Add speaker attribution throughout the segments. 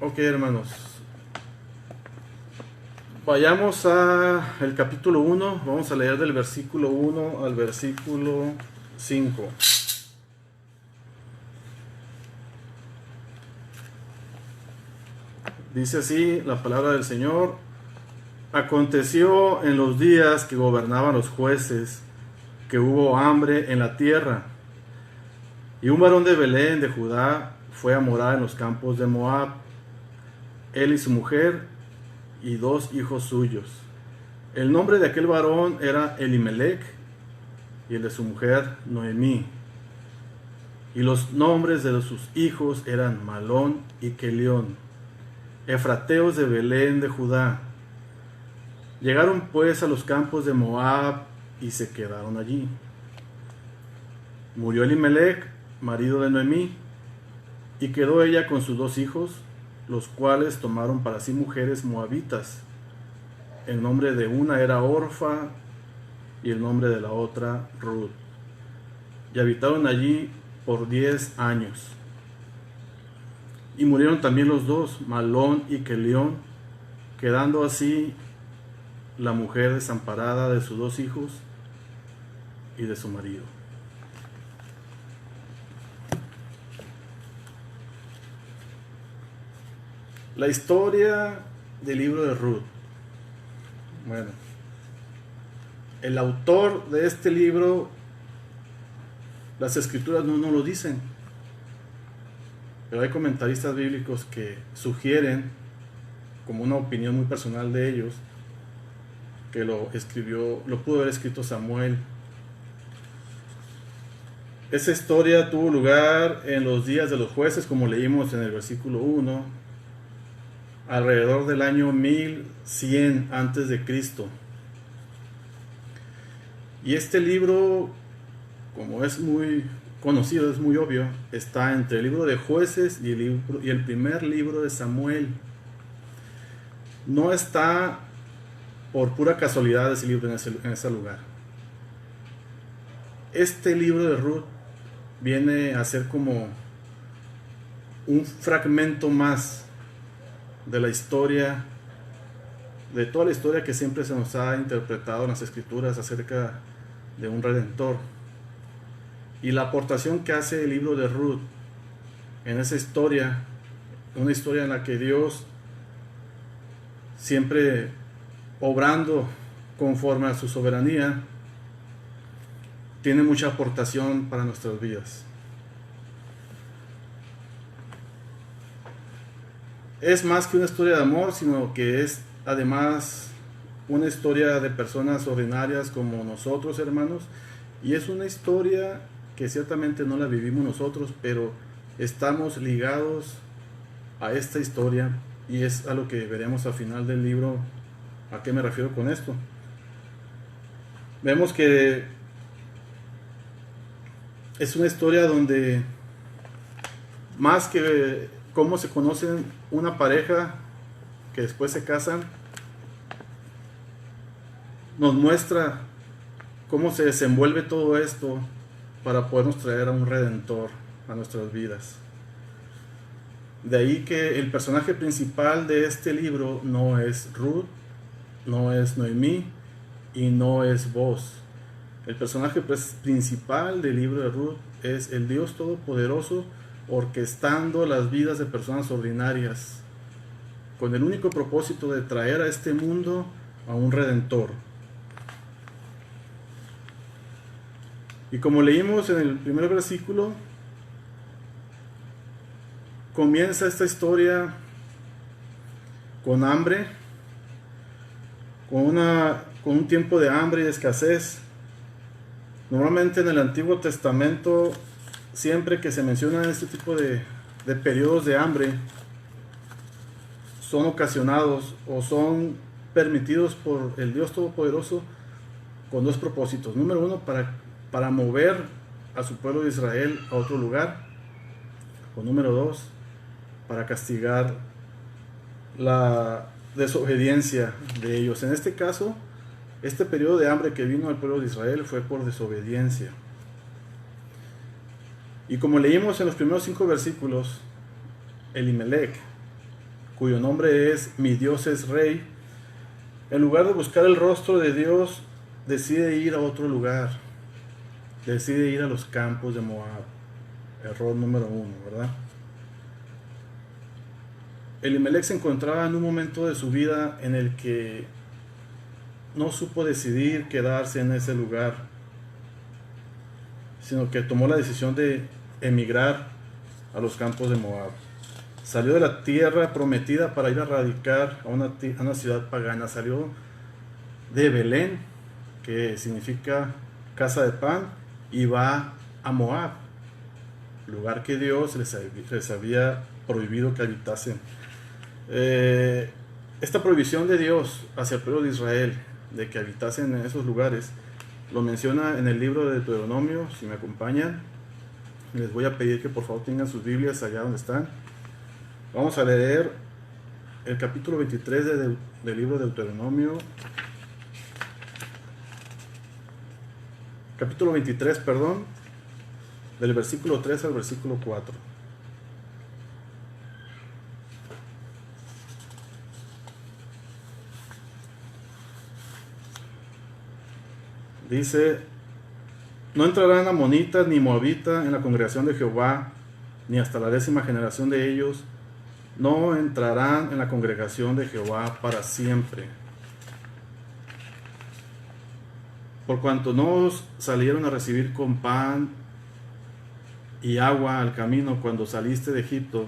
Speaker 1: Ok, hermanos, vayamos a el capítulo 1. Vamos a leer del versículo 1 al versículo 5. Dice así la palabra del Señor: Aconteció en los días que gobernaban los jueces, que hubo hambre en la tierra, y un varón de Belén de Judá fue a morar en los campos de Moab, él y su mujer y 2 hijos suyos. El nombre de aquel varón era Elimelech, y el de su mujer Noemí. Y los nombres de sus hijos eran Malón y Kelión, efrateos de Belén de Judá. Llegaron pues a los campos de Moab y se quedaron allí. Murió Elimelech, marido de Noemí, y quedó ella con sus 2 hijos, los cuales tomaron para sí mujeres moabitas. El nombre de una era Orfa y el nombre de la otra Ruth. Y habitaron allí por 10 años. Y murieron también los dos, Malón y Kelión, quedando así la mujer desamparada de sus 2 hijos y de su marido. La historia del libro de Ruth. Bueno, el autor de este libro, las escrituras no lo dicen, pero hay comentaristas bíblicos que sugieren, como una opinión muy personal de ellos, que lo pudo haber escrito Samuel. Esa historia tuvo lugar en los días de los jueces, como leímos en el versículo 1, alrededor del año 1100 antes de Cristo. Y este libro, como es muy conocido, es muy obvio, está entre el libro de Jueces y el primer libro de Samuel. No está por pura casualidad ese libro en ese lugar. Este libro de Ruth viene a ser como un fragmento más de la historia, de toda la historia que siempre se nos ha interpretado en las escrituras acerca de un redentor. Y la aportación que hace el libro de Ruth en esa historia, una historia en la que Dios, siempre obrando conforme a su soberanía, tiene mucha aportación para nuestras vidas. Es más que una historia de amor, sino que es además una historia de personas ordinarias como nosotros, hermanos, y es una historia que ciertamente no la vivimos nosotros, pero estamos ligados a esta historia, y es a lo que veremos al final del libro. ¿A qué me refiero con esto? Vemos que es una historia donde, más que cómo se conocen una pareja que después se casan, nos muestra cómo se desenvuelve todo esto para podernos traer a un redentor a nuestras vidas. De ahí que el personaje principal de este libro no es Ruth, no es Noemí y no es Boaz. El personaje principal del libro de Ruth es el Dios Todopoderoso orquestando las vidas de personas ordinarias con el único propósito de traer a este mundo a un redentor. Y como leímos en el primer versículo, comienza esta historia con hambre, con un tiempo de hambre y de escasez. Normalmente en el Antiguo Testamento, siempre que se mencionan este tipo de periodos de hambre, son ocasionados o son permitidos por el Dios Todopoderoso con 2 propósitos. Número 1, para mover a su pueblo de Israel a otro lugar. O número 2, para castigar la desobediencia de ellos. En este caso, este periodo de hambre que vino al pueblo de Israel fue por desobediencia. Y como leímos en los primeros 5 versículos, Elimelech cuyo nombre es Mi Dios es Rey, en lugar de buscar el rostro de Dios, decide ir a otro lugar, decide ir a los campos de Moab. Error número 1, ¿verdad? Elimelech se encontraba en un momento de su vida en el que no supo decidir quedarse en ese lugar, sino que tomó la decisión de emigrar a los campos de Moab. Salió de la tierra prometida para ir a radicar a una ciudad pagana. Salió de Belén, que significa casa de pan, y va a Moab, lugar que Dios les había prohibido que habitasen. Esta prohibición de Dios hacia el pueblo de Israel de que habitasen en esos lugares lo menciona en el libro de Deuteronomio. Si me acompañan, les voy a pedir que por favor tengan sus Biblias allá donde están. Vamos a leer el capítulo 23 del libro de Deuteronomio. Capítulo 23, perdón, del versículo 3 al versículo 4. Dice: no entrarán amonitas ni moabitas en la congregación de Jehová, ni hasta la 10ª generación de ellos no entrarán en la congregación de Jehová para siempre. Por cuanto no os salieron a recibir con pan y agua al camino cuando saliste de Egipto,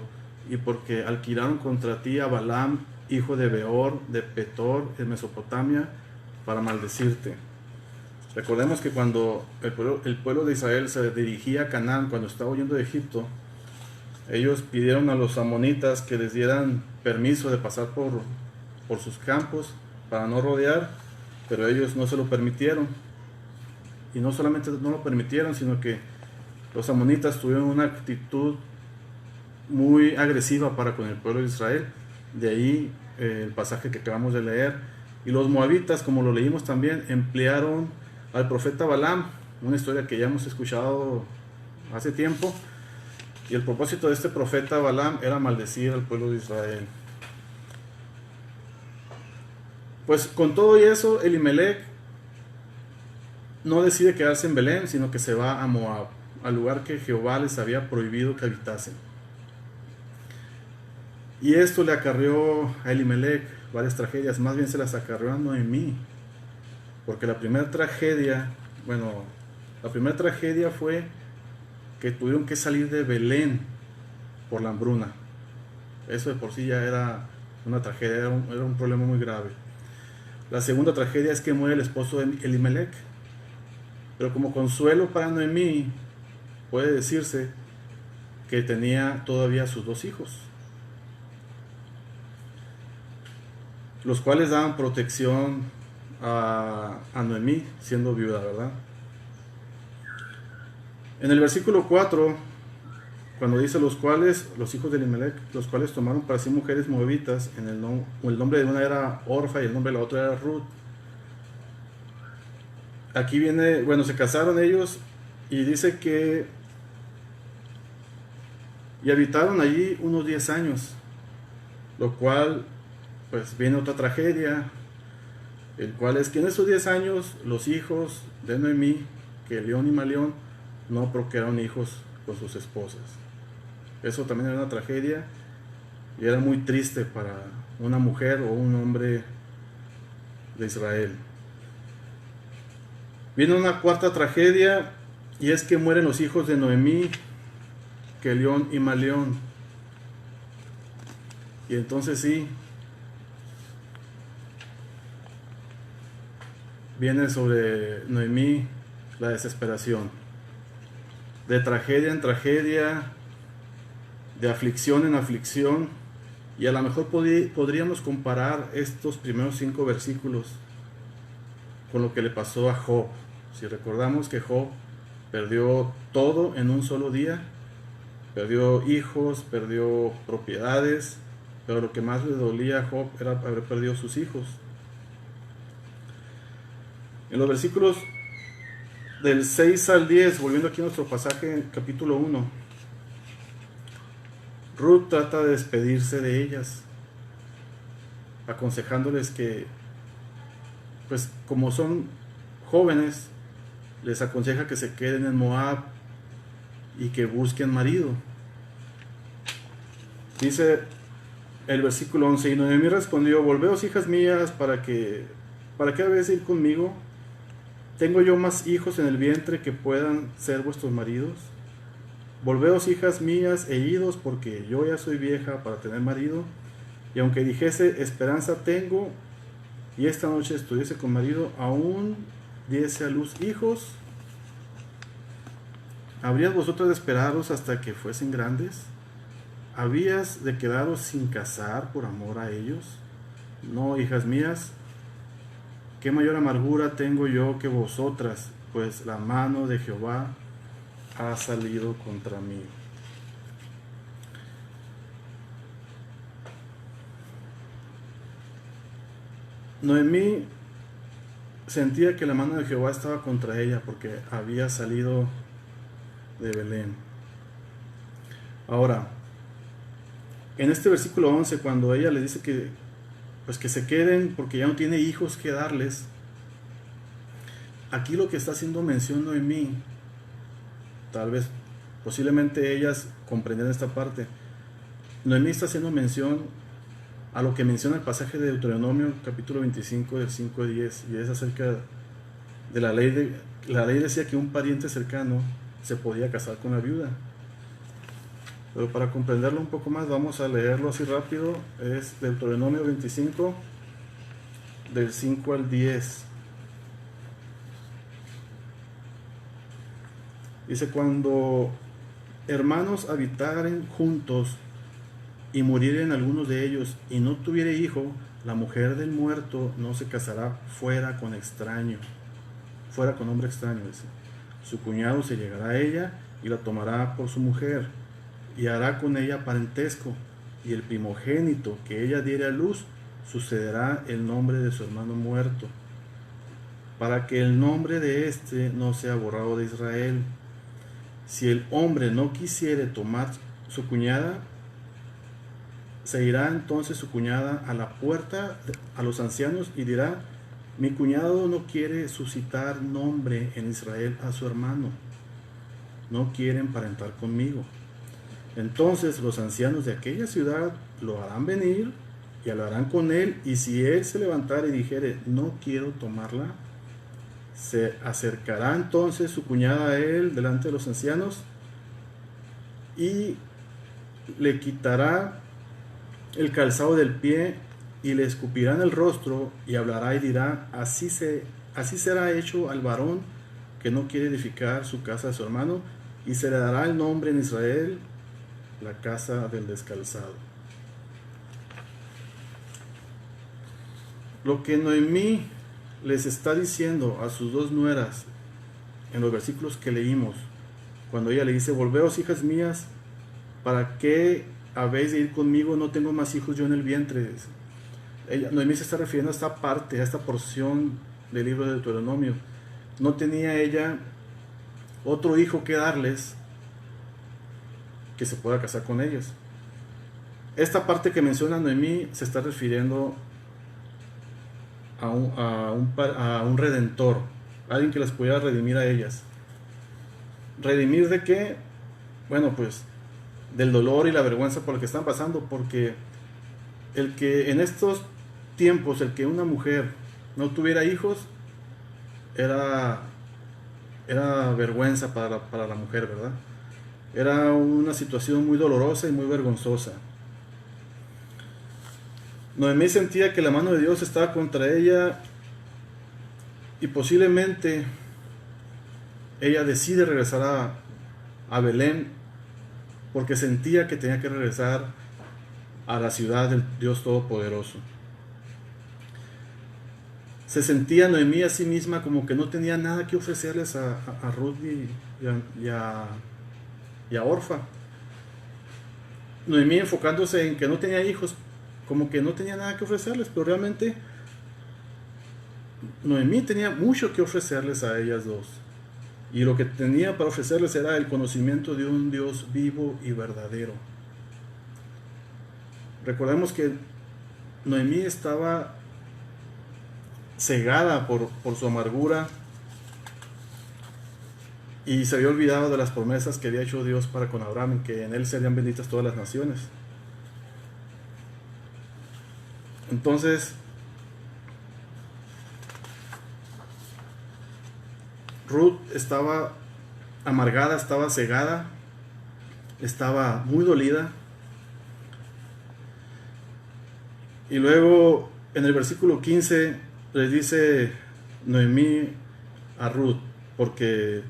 Speaker 1: y porque alquilaron contra ti a Balaam, hijo de Beor, de Petor, en Mesopotamia, para maldecirte. Recordemos que cuando el pueblo de Israel se dirigía a Canaán, cuando estaba huyendo de Egipto, ellos pidieron a los amonitas que les dieran permiso de pasar por sus campos para no rodear, pero ellos no se lo permitieron. Y no solamente no lo permitieron, sino que los amonitas tuvieron una actitud muy agresiva para con el pueblo de Israel. De ahí el pasaje que acabamos de leer. Y los moabitas, como lo leímos también, emplearon al profeta Balaam, una historia que ya hemos escuchado hace tiempo. Y el propósito de este profeta Balaam era maldecir al pueblo de Israel. Pues con todo y eso, Elimelech no decide quedarse en Belén, sino que se va a Moab, al lugar que Jehová les había prohibido que habitasen. Y esto le acarreó a Elimelech varias tragedias, más bien se las acarreó a Noemí, porque la primera tragedia fue que tuvieron que salir de Belén por la hambruna. Eso de por sí ya era una tragedia, era un problema muy grave. La segunda tragedia es que muere el esposo de Elimelech. Pero como consuelo para Noemí, puede decirse que tenía todavía sus 2 hijos, los cuales daban protección a Noemí siendo viuda, ¿verdad? En el versículo 4, cuando dice los hijos de Elimelech, los cuales tomaron para sí mujeres moabitas, el nombre de una era Orfa y el nombre de la otra era Ruth. Aquí viene, se casaron ellos y dice que y habitaron allí unos 10 años, lo cual pues viene otra tragedia, el cual es que en esos 10 años los hijos de Noemí, Kelión y Malión, no procrearon hijos con sus esposas. Eso también era una tragedia y era muy triste para una mujer o un hombre de Israel. Viene una cuarta tragedia y es que mueren los hijos de Noemí, Kelión y Malión. Y entonces sí, viene sobre Noemí la desesperación. De tragedia en tragedia, de aflicción en aflicción, y a lo mejor podríamos comparar estos primeros 5 versículos con lo que le pasó a Job. Si recordamos que Job perdió todo en un solo día, perdió hijos, perdió propiedades, pero lo que más le dolía a Job era haber perdido sus hijos. En los versículos del 6 al 10, volviendo aquí a nuestro pasaje, capítulo 1, Ruth trata de despedirse de ellas. aconsejándoles que, pues como son jóvenes, les aconseja que se queden en Moab y que busquen marido. Dice el versículo 11, y Noemí respondió: volveos, hijas mías, ¿para qué habéis de ir conmigo? ¿Tengo yo más hijos en el vientre que puedan ser vuestros maridos? Volveos, hijas mías, e idos, porque yo ya soy vieja para tener marido, y aunque dijese esperanza tengo, y esta noche estuviese con marido, aún diese a luz hijos. ¿Habrías vosotras de esperaros hasta que fuesen grandes? ¿Habías de quedaros sin casar por amor a ellos? No, hijas mías, qué mayor amargura tengo yo que vosotras, pues la mano de Jehová ha salido contra mí. Noemí sentía que la mano de Jehová estaba contra ella porque había salido de Belén. Ahora, en este versículo 11, cuando ella le dice que pues que se queden porque ya no tiene hijos que darles, aquí lo que está haciendo mención Noemí, tal vez posiblemente ellas comprenden esta parte, Noemí está haciendo mención a lo que menciona el pasaje de Deuteronomio capítulo 25 del 5 al 10, y es acerca de la ley. La ley decía que un pariente cercano se podía casar con la viuda. Pero para comprenderlo un poco más, vamos a leerlo así rápido. Es Deuteronomio 25 del 5 al 10. Dice: cuando hermanos habitaren juntos y murieren algunos de ellos y no tuviere hijo, la mujer del muerto no se casará fuera con hombre extraño. Dice: su cuñado se llegará a ella y la tomará por su mujer y hará con ella parentesco, y el primogénito que ella diere a luz sucederá el nombre de su hermano muerto, para que el nombre de éste no sea borrado de Israel. Si el hombre no quisiere tomar su cuñada, se irá entonces su cuñada a la puerta a los ancianos y dirá: mi cuñado no quiere suscitar nombre en Israel a su hermano, no quiere emparentar conmigo. Entonces los ancianos de aquella ciudad lo harán venir y hablarán con él, y si él se levantare y dijere: no quiero tomarla, se acercará entonces su cuñada a él delante de los ancianos y le quitará el calzado del pie y le escupirá en el rostro, y hablará y dirá: así será hecho al varón que no quiere edificar su casa de su hermano, y se le dará el nombre en Israel, la casa del descalzado. Lo que Noemí les está diciendo a sus dos nueras en los versículos que leímos, cuando ella le dice: volveos, hijas mías, ¿para qué habéis de ir conmigo? No tengo más hijos yo en el vientre. Noemí se está refiriendo a esta parte, a esta porción del libro de Deuteronomio. No tenía ella otro hijo que darles que se pueda casar con ellos. Esta parte que menciona Noemí se está refiriendo a un redentor, alguien que las pudiera redimir a ellas. ¿Redimir de qué? Bueno, pues del dolor y la vergüenza por el que están pasando, porque el que en estos tiempos, el que una mujer no tuviera hijos, era vergüenza para la mujer, ¿verdad? Era una situación muy dolorosa y muy vergonzosa. Noemí sentía que la mano de Dios estaba contra ella, y posiblemente ella decide regresar a Belén porque sentía que tenía que regresar a la ciudad del Dios Todopoderoso. Se sentía Noemí a sí misma como que no tenía nada que ofrecerles a Ruth y a Orfa. Noemí, enfocándose en que no tenía hijos, como que no tenía nada que ofrecerles, pero realmente Noemí tenía mucho que ofrecerles a ellas dos. Y lo que tenía para ofrecerles era el conocimiento de un Dios vivo y verdadero. Recordemos que Noemí estaba cegada por su amargura y se había olvidado de las promesas que había hecho Dios para con Abraham, que en él serían benditas todas las naciones. Entonces, Ruth estaba amargada, estaba cegada, estaba muy dolida. Y luego en el versículo 15 le dice Noemí a Ruth, porque,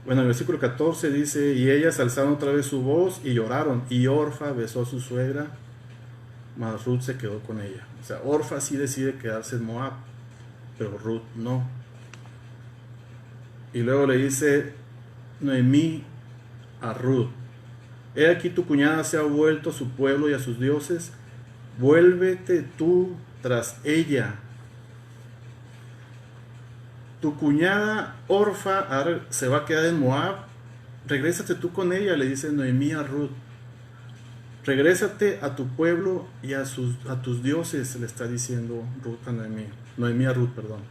Speaker 1: bueno, en el versículo 14 dice, y ellas alzaron otra vez su voz y lloraron, y Orfa besó a su suegra, mas Ruth se quedó con ella. O sea, Orfa sí decide quedarse en Moab, pero Ruth no. Y luego le dice Noemí a Ruth, he aquí tu cuñada se ha vuelto a su pueblo y a sus dioses, vuélvete tú tras ella. Tu cuñada Orfa se va a quedar en Moab, regrésate tú con ella, le dice Noemí a Ruth. Regrésate a tu pueblo y a tus dioses, le está diciendo Ruth a Noemí. Noemí a Ruth, perdón.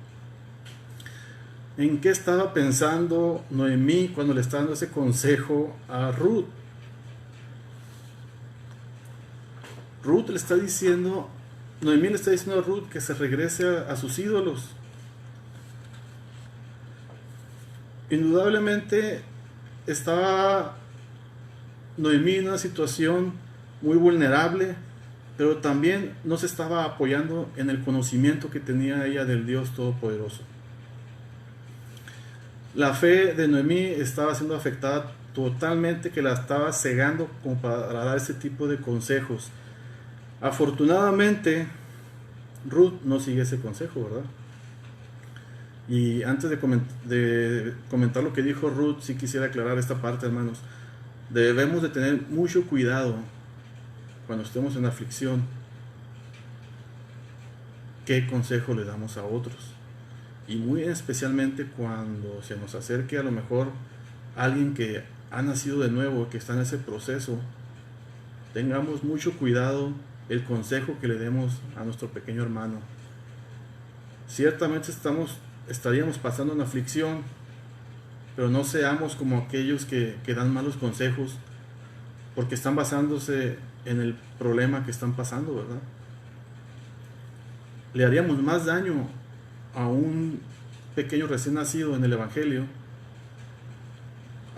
Speaker 1: ¿En qué estaba pensando Noemí cuando le está dando ese consejo a Ruth? Ruth le está diciendo, Noemí le está diciendo a Ruth que se regrese a sus ídolos. Indudablemente estaba Noemí en una situación muy vulnerable, pero también no se estaba apoyando en el conocimiento que tenía ella del Dios Todopoderoso. La fe de Noemí estaba siendo afectada totalmente, que la estaba cegando como para dar ese tipo de consejos. Afortunadamente, Ruth no sigue ese consejo, ¿verdad? Y antes de comentar lo que dijo Ruth, sí quisiera aclarar esta parte, hermanos. Debemos de tener mucho cuidado cuando estemos en aflicción, qué consejo le damos a otros. Y muy especialmente cuando se nos acerque a lo mejor alguien que ha nacido de nuevo, que está en ese proceso, tengamos mucho cuidado el consejo que le demos a nuestro pequeño hermano. Ciertamente estaríamos pasando una aflicción, pero no seamos como aquellos que dan malos consejos porque están basándose en el problema que están pasando, ¿verdad? Le haríamos más daño a un pequeño recién nacido en el Evangelio,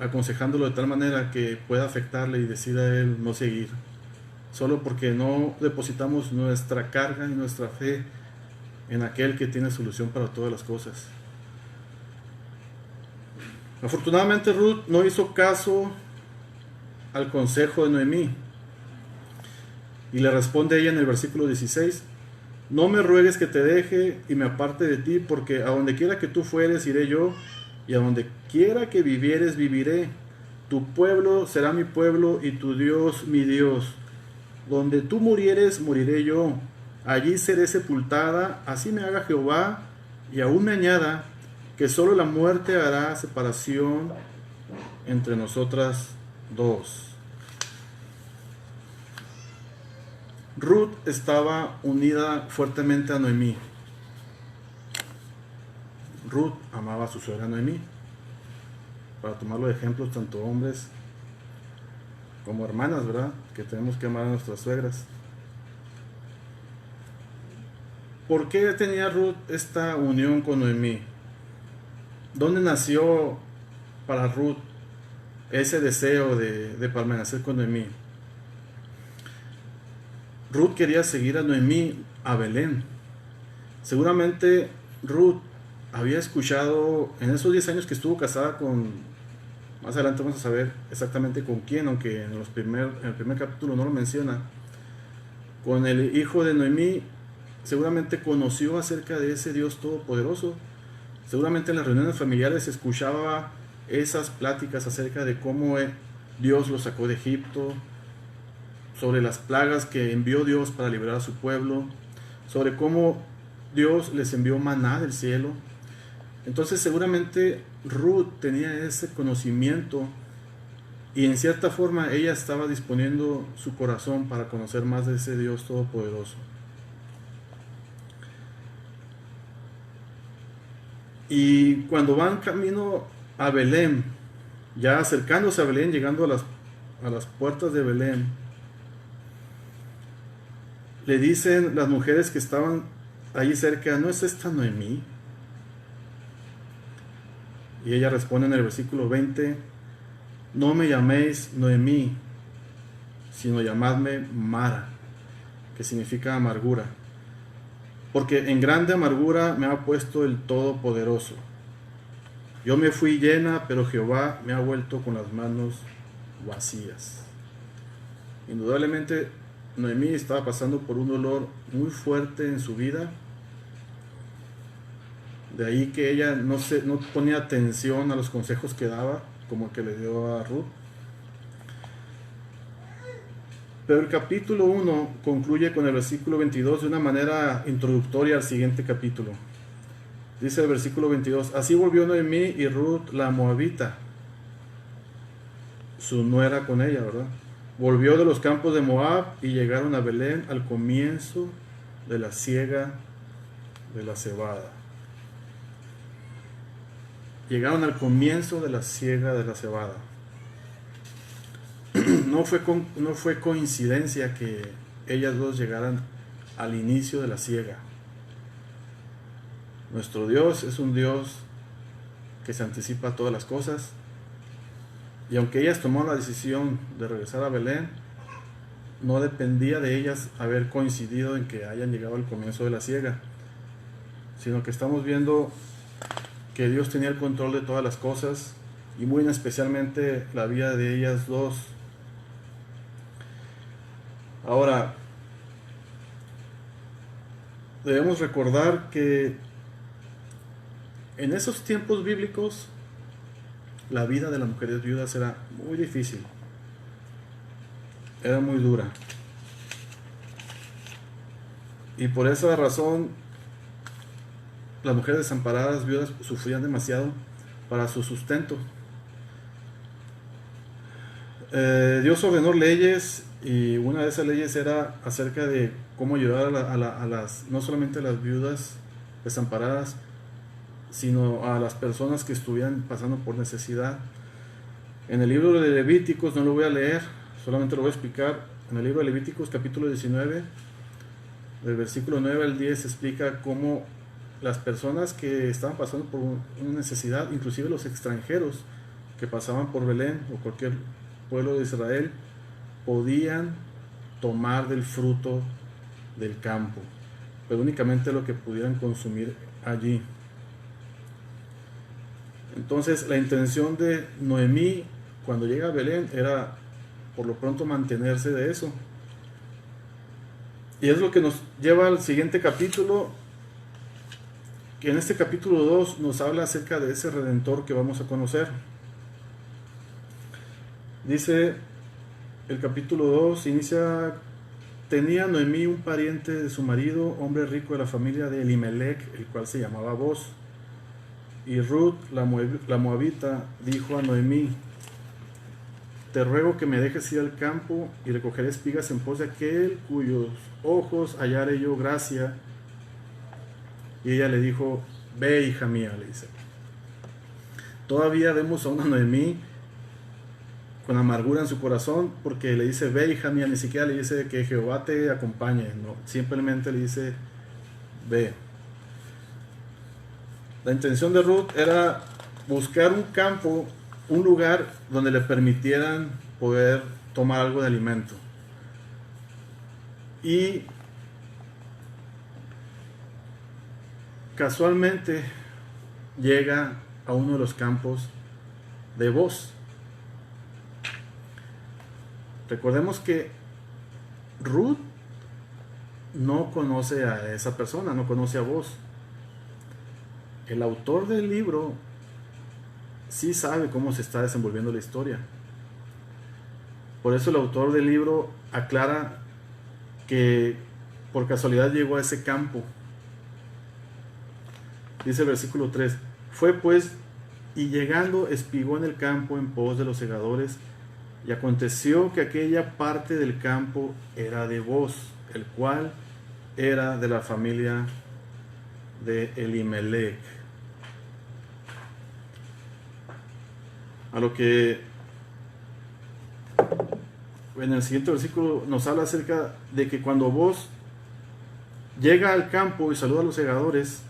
Speaker 1: aconsejándolo de tal manera que pueda afectarle y decida él no seguir, solo porque no depositamos nuestra carga y nuestra fe en aquel que tiene solución para todas las cosas. Afortunadamente Ruth no hizo caso al consejo de Noemí y le responde ella en el versículo 16: no me ruegues que te deje y me aparte de ti, porque a donde quiera que tú fueres iré yo, y a donde quiera que vivieres viviré. Tu pueblo será mi pueblo y tu Dios mi Dios. Donde tú murieres moriré yo, allí seré sepultada. Así me haga Jehová, y aún me añada, que solo la muerte hará separación entre nosotras dos. Ruth estaba unida fuertemente a Noemí. Ruth amaba a su suegra Noemí. Para tomarlo de ejemplo, tanto hombres como hermanas, ¿verdad? Que tenemos que amar a nuestras suegras. ¿Por qué tenía Ruth esta unión con Noemí? ¿Dónde nació para Ruth ese deseo de permanecer con Noemí? Ruth quería seguir a Noemí a Belén. Seguramente Ruth había escuchado en esos 10 años que estuvo casada con, más adelante vamos a saber exactamente con quién, aunque en el primer capítulo no lo menciona, con el hijo de Noemí. Seguramente conoció acerca de ese Dios todopoderoso. Seguramente en las reuniones familiares escuchaba esas pláticas acerca de cómo Dios los sacó de Egipto, sobre las plagas que envió Dios para liberar a su pueblo, sobre cómo Dios les envió maná del cielo. Entonces seguramente Ruth tenía ese conocimiento y en cierta forma ella estaba disponiendo su corazón para conocer más de ese Dios todopoderoso. Y cuando van camino a Belén, ya acercándose a Belén, llegando a las puertas de Belén, le dicen las mujeres que estaban allí cerca, ¿no es esta Noemí? Y ella responde en el versículo 20, no me llaméis Noemí, sino llamadme Mara, que significa amargura, porque en grande amargura me ha puesto el Todopoderoso. Yo me fui llena, pero Jehová me ha vuelto con las manos vacías. Indudablemente Noemí estaba pasando por un dolor muy fuerte en su vida. De ahí que ella no ponía atención a los consejos que daba, como el que le dio a Ruth. Pero el capítulo 1 concluye con el versículo 22 de una manera introductoria al siguiente capítulo. Dice el versículo 22, así volvió Noemí y Ruth la moabita, su nuera con ella, ¿verdad? Volvió de los campos de Moab y llegaron a Belén al comienzo de la siega de la cebada. Llegaron al comienzo de la siega de la cebada. No fue coincidencia que ellas dos llegaran al inicio de la siega. Nuestro Dios es un Dios que se anticipa a todas las cosas. Y aunque ellas tomaron la decisión de regresar a Belén, no dependía de ellas haber coincidido en que hayan llegado al comienzo de la siega, sino que estamos viendo que Dios tenía el control de todas las cosas, y muy especialmente la vida de ellas dos. Ahora, debemos recordar que en esos tiempos bíblicos la vida de las mujeres viudas era muy difícil, era muy dura, y por esa razón las mujeres desamparadas viudas sufrían demasiado para su sustento. Dios ordenó leyes, y una de esas leyes era acerca de cómo ayudar a las, no solamente a las viudas desamparadas, sino a las personas que estuvieran pasando por necesidad. En el libro de Levíticos, no lo voy a leer, solamente lo voy a explicar. En el libro de Levíticos capítulo 19, del versículo 9 al 10, explica cómo las personas que estaban pasando por una necesidad, inclusive los extranjeros que pasaban por Belén o cualquier pueblo de Israel, podían tomar del fruto del campo, pero únicamente lo que pudieran consumir allí. Entonces la intención de Noemí cuando llega a Belén era por lo pronto mantenerse de eso. Y es lo que nos lleva al siguiente capítulo, que en este capítulo 2 nos habla acerca de ese Redentor que vamos a conocer. Dice el capítulo 2, inicia: tenía Noemí un pariente de su marido, hombre rico de la familia de Elimelech, el cual se llamaba Boz. Y Ruth, la moabita, dijo a Noemí: te ruego que me dejes ir al campo y recogeré espigas en pos de aquel cuyos ojos hallaré yo gracia. Y ella le dijo: ve, hija mía, le dice. Todavía vemos a una Noemí con amargura en su corazón, porque le dice: ve, hija mía. Ni siquiera le dice que Jehová te acompañe, no, simplemente le dice: ve. La intención de Ruth era buscar un campo, un lugar donde le permitieran poder tomar algo de alimento. Y casualmente llega a uno de los campos de Boz. Recordemos que Ruth no conoce a esa persona, no conoce a Boz. El autor del libro sí sabe cómo se está desenvolviendo la historia. Por eso el autor del libro aclara que por casualidad llegó a ese campo. Dice el versículo 3: fue pues, y llegando espigó en el campo en pos de los segadores, y aconteció que aquella parte del campo era de Boz, el cual era de la familia de Elimelech. A lo que en el siguiente versículo nos habla acerca de que cuando vos llega al campo y saluda a los segadores,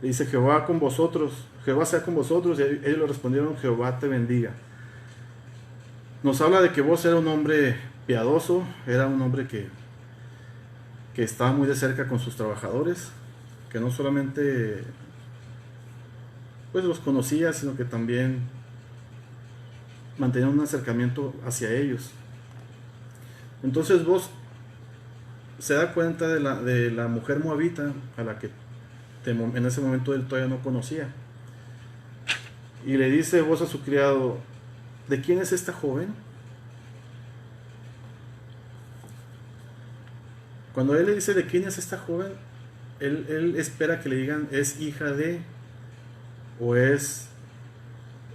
Speaker 1: le dice: Jehová con vosotros, Jehová sea con vosotros. Y ellos le respondieron: Jehová te bendiga. Nos habla de que vos era un hombre piadoso, era un hombre que estaba muy de cerca con sus trabajadores, que no solamente pues los conocía, sino que también mantenía un acercamiento hacia ellos. Entonces vos se da cuenta de la mujer moabita a la que en ese momento él todavía no conocía, y le dice vos a su criado: ¿de quién es esta joven? Cuando él le dice de quién es esta joven, él espera que le digan es hija de, o es,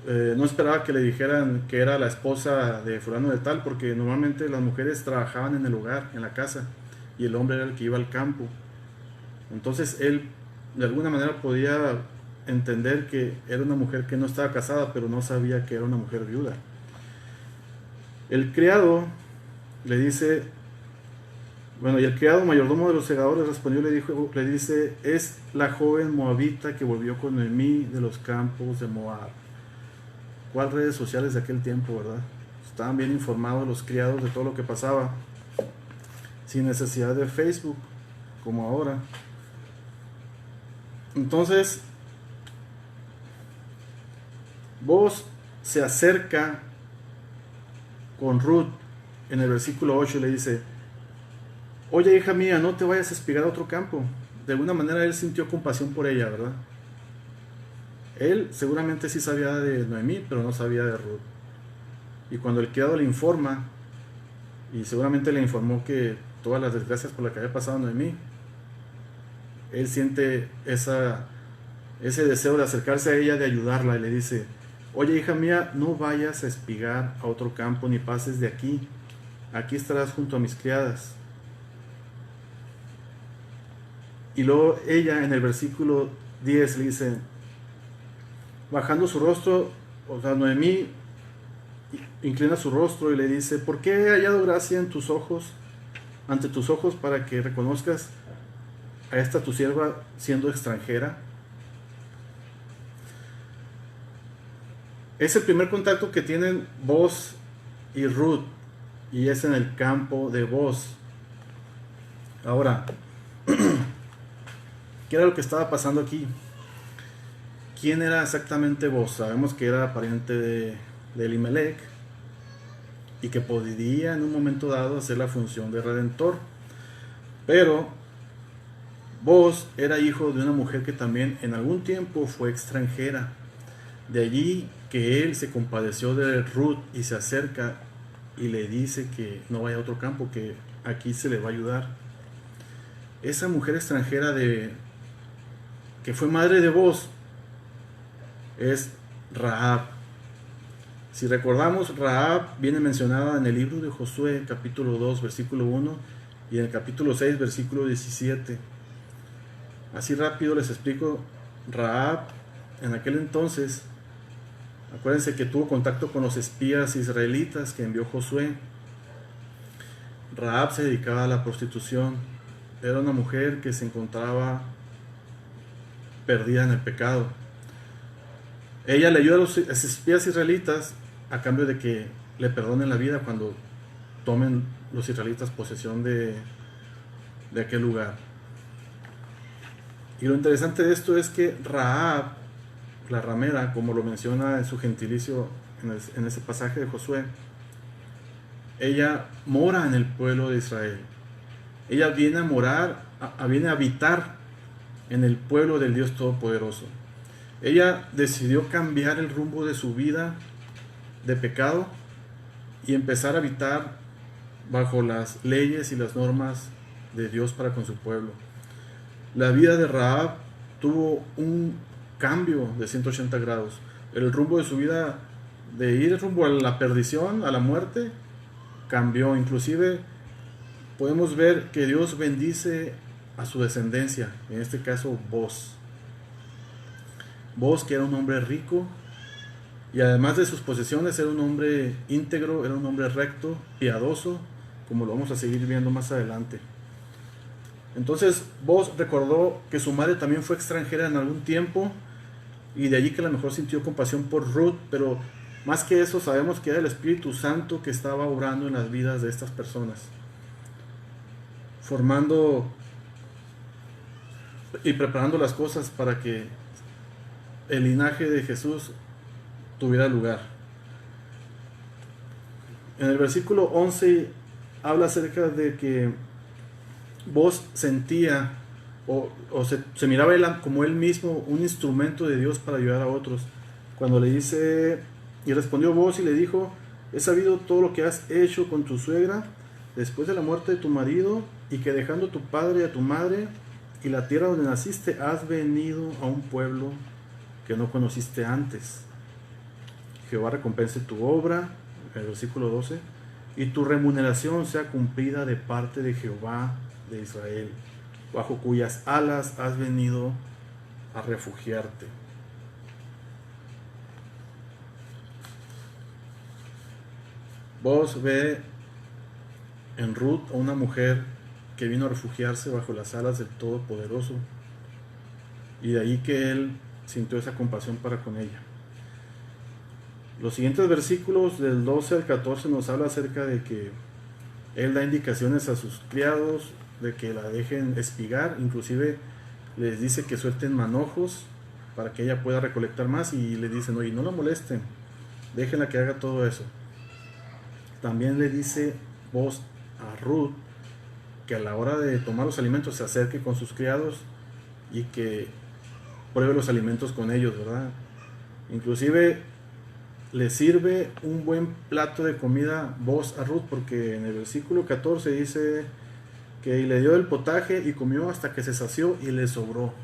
Speaker 1: no esperaba que le dijeran que era la esposa de fulano de tal, porque normalmente las mujeres trabajaban en el hogar, en la casa, y el hombre era el que iba al campo. Entonces él de alguna manera podía entender que era una mujer que no estaba casada, pero no sabía que era una mujer viuda. El criado le dice, bueno, y el criado mayordomo de los segadores respondió, le dice: es la joven moabita que volvió con Noemí de los campos de Moab. ¿Cuál redes sociales de aquel tiempo, verdad? Estaban bien informados los criados de todo lo que pasaba, sin necesidad de Facebook, como ahora. Entonces, Boaz se acerca con Ruth en el versículo 8 y le dice: oye, hija mía, no te vayas a espigar a otro campo. De alguna manera él sintió compasión por ella, ¿verdad? Él seguramente sí sabía de Noemí, pero no sabía de Ruth. Y cuando el criado le informa, y seguramente le informó que todas las desgracias por las que había pasado Noemí, él siente ese deseo de acercarse a ella, de ayudarla, y le dice: oye, hija mía, no vayas a espigar a otro campo, ni pases de aquí. Aquí estarás junto a mis criadas. Y luego ella en el versículo 10 le dice, bajando su rostro, o sea, Noemí inclina su rostro y le dice: ¿por qué he hallado gracia en tus ojos, ante tus ojos, para que reconozcas a esta tu sierva siendo extranjera? Es el primer contacto que tienen Boaz y Ruth, y es en el campo de Boaz. Ahora, ¿qué era lo que estaba pasando aquí? ¿Quién era exactamente Boaz? Sabemos que era pariente de Elimelech y que podría en un momento dado hacer la función de redentor. Pero Boaz era hijo de una mujer que también en algún tiempo fue extranjera. De allí que él se compadeció de Ruth y se acerca y le dice que no vaya a otro campo, que aquí se le va a ayudar. Esa mujer extranjera que fue madre de Boaz es Rahab. Si recordamos, Rahab viene mencionada en el libro de Josué, capítulo 2, versículo 1, y en el capítulo 6, versículo 17. Así rápido les explico. Rahab, en aquel entonces, acuérdense que tuvo contacto con los espías israelitas que envió Josué. Rahab se dedicaba a la prostitución. Era una mujer que se encontraba perdida en el pecado. Ella le ayuda a los espías israelitas a cambio de que le perdonen la vida cuando tomen los israelitas posesión de aquel lugar. Y lo interesante de esto es que Rahab, la ramera, como lo menciona en su gentilicio en ese pasaje de Josué, ella mora en el pueblo de Israel. Ella viene a morar, viene a habitar en el pueblo del Dios Todopoderoso. Ella decidió cambiar el rumbo de su vida de pecado y empezar a habitar bajo las leyes y las normas de Dios para con su pueblo. La vida de Rahab tuvo un cambio de 180 grados. El rumbo de su vida, de ir rumbo a la perdición, a la muerte, cambió. Inclusive podemos ver que Dios bendice a su descendencia, en este caso Boaz, que era un hombre rico, Y además de sus posesiones, era un hombre íntegro, era un hombre recto, piadoso, como lo vamos a seguir viendo más adelante. Entonces, Boaz recordó que su madre también fue extranjera en algún tiempo, y de allí que a lo mejor sintió compasión por Ruth, pero más que eso sabemos que era el Espíritu Santo que estaba obrando en las vidas de estas personas, formando y preparando las cosas para que el linaje de Jesús tuviera lugar. En el versículo 11 habla acerca de que Boaz sentía se miraba él como él mismo un instrumento de Dios para ayudar a otros. Cuando le dice, y respondió Boaz y le dijo: he sabido todo lo que has hecho con tu suegra después de la muerte de tu marido, y que dejando a tu padre y a tu madre y la tierra donde naciste, has venido a un pueblo que no conociste antes. Jehová recompense tu obra, el versículo 12, y tu remuneración sea cumplida de parte de Jehová de Israel, bajo cuyas alas has venido a refugiarte. Vos ve en Ruth a una mujer que vino a refugiarse bajo las alas del Todopoderoso, y de ahí que él sintió esa compasión para con ella. Los siguientes versículos del 12 al 14 nos habla acerca de que él da indicaciones a sus criados de que la dejen espigar, inclusive les dice que suelten manojos para que ella pueda recolectar más, y le dicen: oye, no la molesten, déjenla que haga todo eso. También le dice Boaz a Ruth que a la hora de tomar los alimentos se acerque con sus criados y que pruebe los alimentos con ellos, ¿verdad? Inclusive le sirve un buen plato de comida Boaz a Ruth, porque en el versículo 14 dice que le dio el potaje y comió hasta que se sació y le sobró.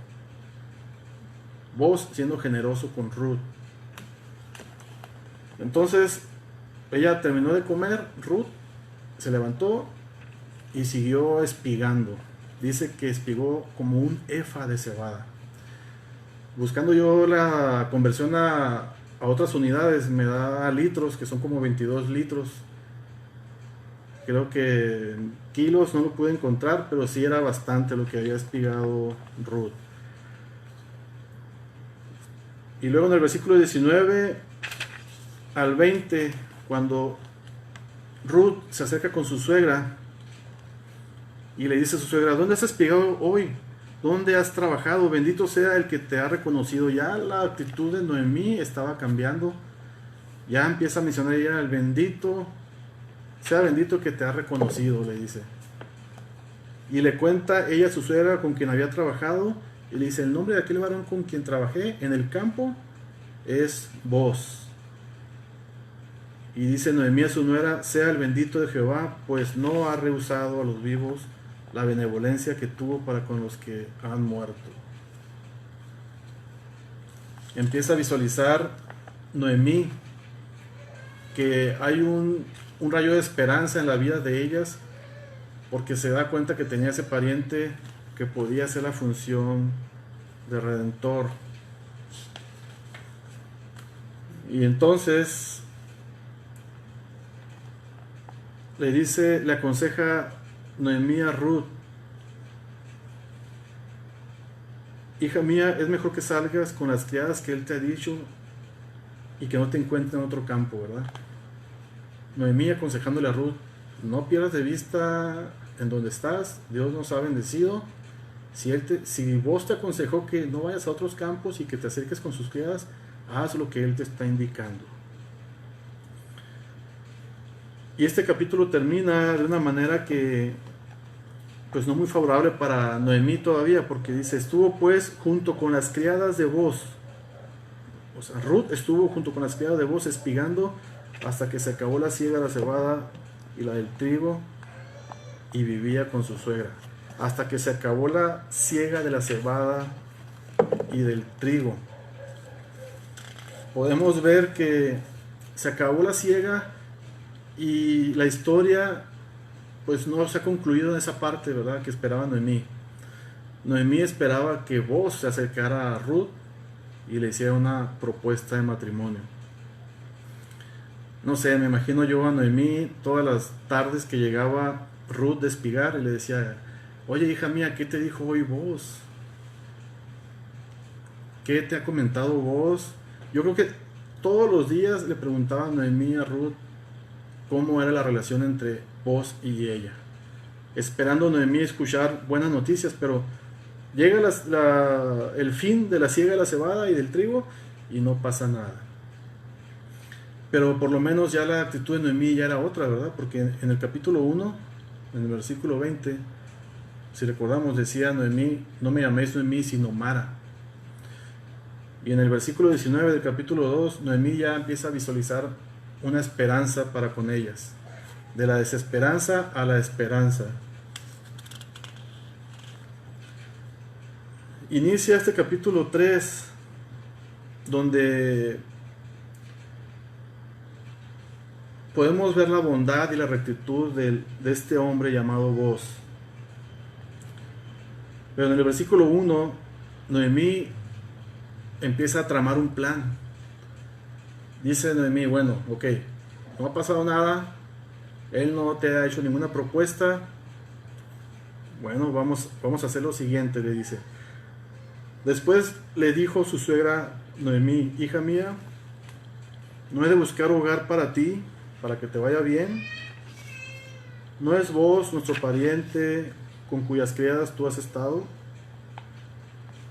Speaker 1: Boaz siendo generoso con Ruth. Entonces ella terminó de comer, Ruth se levantó y siguió espigando. Dice que espigó como un efa de cebada. Buscando yo la conversión a otras unidades, me da litros, que son como 22 litros. Creo que kilos no lo pude encontrar, pero sí era bastante lo que había espigado Ruth. Y luego en el versículo 19 al 20, cuando Ruth se acerca con su suegra y le dice a su suegra: ¿dónde has espigado hoy? ¿Dónde has trabajado? Bendito sea el que te ha reconocido. Ya la actitud de Noemí estaba cambiando. Ya empieza a mencionar ella el bendito, sea bendito que te ha reconocido, le dice. Y le cuenta ella a su suegra con quien había trabajado, y le dice: el nombre de aquel varón con quien trabajé en el campo es Boaz. Y dice Noemí a su nuera: sea el bendito de Jehová, pues no ha rehusado a los vivos la benevolencia que tuvo para con los que han muerto. Empieza a visualizar Noemí que hay un rayo de esperanza en la vida de ellas, porque se da cuenta que tenía ese pariente que podía hacer la función de redentor. Y entonces le aconseja Noemí a Ruth: hija mía, es mejor que salgas con las criadas que él te ha dicho y que no te encuentres en otro campo, ¿verdad? Noemí aconsejándole a Ruth: no pierdas de vista en donde estás, Dios nos ha bendecido. Si vos te aconsejó que no vayas a otros campos y que te acerques con sus criadas, haz lo que él te está indicando. Y este capítulo termina de una manera que, pues, no muy favorable para Noemí todavía, porque dice: estuvo pues junto con las criadas de Boaz. O sea, Ruth estuvo junto con las criadas de Boaz espigando hasta que se acabó la siega de la cebada y la del trigo, y vivía con su suegra. Hasta que se acabó la siega de la cebada y del trigo. Podemos ver que se acabó la siega y la historia, pues, no se ha concluido en esa parte, ¿verdad?, que esperaba Noemí. Noemí esperaba que Boaz se acercara a Ruth y le hiciera una propuesta de matrimonio. No sé, me imagino yo a Noemí todas las tardes que llegaba Ruth de espigar y le decía, oye hija mía, ¿qué te dijo hoy vos? ¿Qué te ha comentado vos? Yo creo que todos los días le preguntaba a Noemí a Ruth cómo era la relación entre vos y ella. Esperando Noemí escuchar buenas noticias, pero llega el fin de la siega de la cebada y del trigo y no pasa nada. Pero por lo menos ya la actitud de Noemí ya era otra, ¿verdad? Porque en el capítulo 1, en el versículo 20, si recordamos, decía Noemí, no me llaméis Noemí, sino Mara. Y en el versículo 19 del capítulo 2, Noemí ya empieza a visualizar una esperanza para con ellas. De la desesperanza a la esperanza. Inicia este capítulo 3, donde podemos ver la bondad y la rectitud de este hombre llamado Boaz. Pero en el versículo 1, Noemí empieza a tramar un plan. Dice Noemí, bueno, ok, no ha pasado nada, él no te ha hecho ninguna propuesta, bueno, vamos a hacer lo siguiente, le dice. Después le dijo su suegra Noemí, hija mía, no he de buscar hogar para ti, para que te vaya bien. ¿No es vos nuestro pariente con cuyas criadas tú has estado?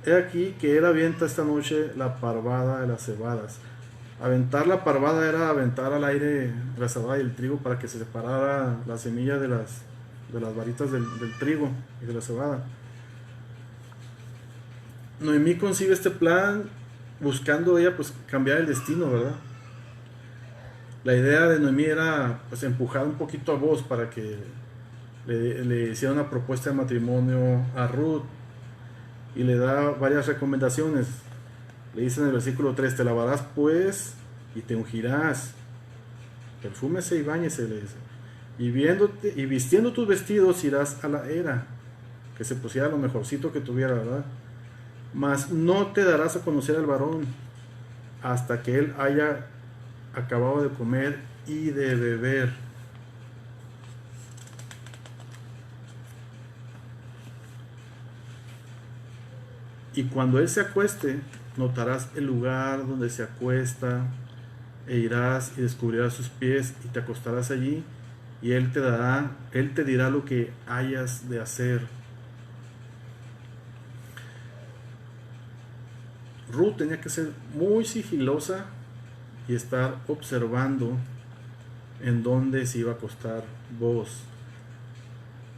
Speaker 1: He aquí que él avienta esta noche la parvada de las cebadas. Aventar la parvada era aventar al aire la cebada y el trigo para que se separara la semilla de las varitas del trigo y de la cebada. Noemí concibe este plan buscando ella pues cambiar el destino, ¿verdad? La idea de Noemí era pues empujar un poquito a Boaz para que le hiciera una propuesta de matrimonio a Ruth, y le da varias recomendaciones. Le dice en el versículo 3, te lavarás pues y te ungirás, perfúmese y báñese, le dice, y vistiendo tus vestidos irás a la era, que se pusiera lo mejorcito que tuviera, ¿verdad? Mas no te darás a conocer al varón hasta que él haya acabado de comer y de beber. Y cuando él se acueste, notarás el lugar donde se acuesta, e irás y descubrirás sus pies y te acostarás allí, y él te dirá lo que hayas de hacer. Ruth tenía que ser muy sigilosa y estar observando en dónde se iba a acostar Boaz.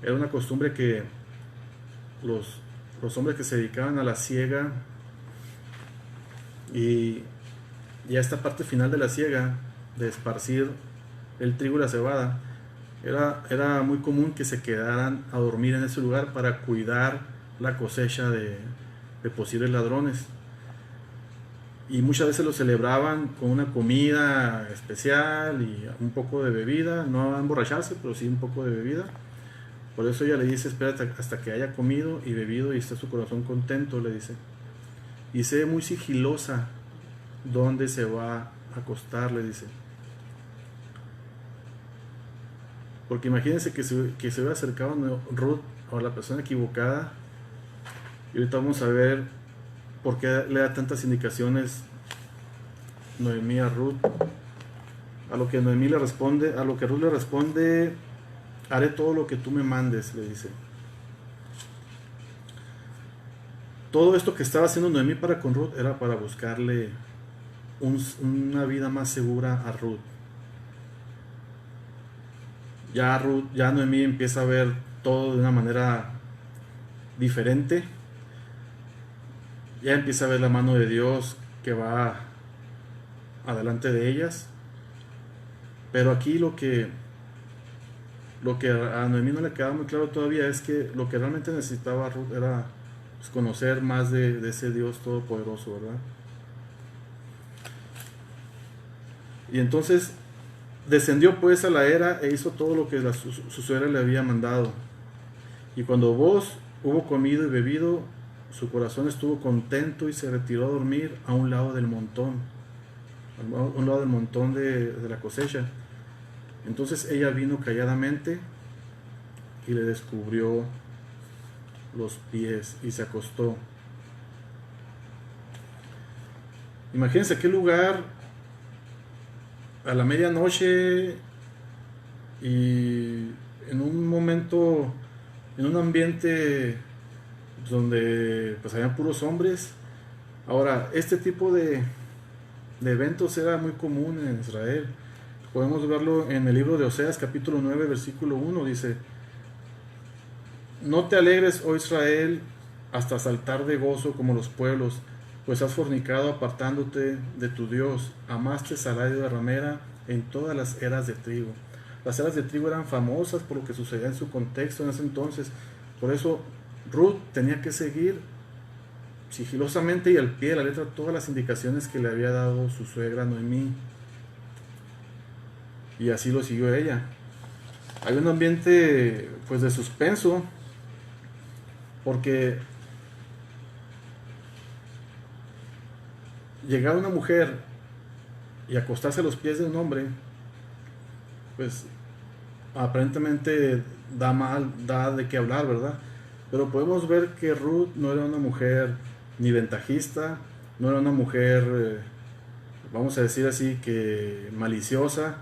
Speaker 1: Era una costumbre que los hombres que se dedicaban a la siega y a esta parte final de la siega, de esparcir el trigo y la cebada, era muy común que se quedaran a dormir en ese lugar para cuidar la cosecha de posibles ladrones. Y muchas veces lo celebraban con una comida especial y un poco de bebida, no a emborracharse, pero sí un poco de bebida. Por eso ella le dice, espérate hasta que haya comido y bebido y esté su corazón contento, le dice. Y sé muy sigilosa dónde se va a acostar, le dice. Porque imagínense que se hubiera acercado Ruth a la persona equivocada. Y ahorita vamos a ver por qué le da tantas indicaciones Noemí a Ruth. A lo que Noemí le responde, a lo que Ruth le responde, haré todo lo que tú me mandes, le dice. Todo esto que estaba haciendo Noemí para con Ruth era para buscarle una vida más segura a Ruth. Ya Noemí empieza a ver todo de una manera diferente. Ya empieza a ver la mano de Dios que va adelante de ellas. Pero aquí lo que a Noemí no le quedaba muy claro todavía es que lo que realmente necesitaba Ruth era pues, conocer más de ese Dios todopoderoso, ¿verdad? Y entonces descendió pues a la era e hizo todo lo que su suegra le había mandado. Y cuando Boaz hubo comido y bebido, su corazón estuvo contento y se retiró a dormir a un lado del montón. a un lado del montón de la cosecha. Entonces ella vino calladamente y le descubrió los pies y se acostó. Imagínense qué lugar a la medianoche y en un momento, en un ambiente donde pues habían puros hombres. Ahora, este tipo de eventos era muy común en Israel. Podemos verlo en el libro de Oseas, capítulo 9, versículo 1, dice: no te alegres, oh Israel, hasta saltar de gozo como los pueblos, pues has fornicado apartándote de tu Dios, amaste salario de ramera en todas las eras de trigo. Las eras de trigo eran famosas por lo que sucedía en su contexto en ese entonces. Por eso Ruth tenía que seguir sigilosamente y al pie de la letra todas las indicaciones que le había dado su suegra Noemí. Y así lo siguió ella. Hay un ambiente pues de suspenso, porque llegar una mujer y acostarse a los pies de un hombre, pues aparentemente da de qué hablar, ¿verdad? Pero podemos ver que Ruth no era una mujer ni ventajista, no era una mujer, vamos a decir así, que maliciosa,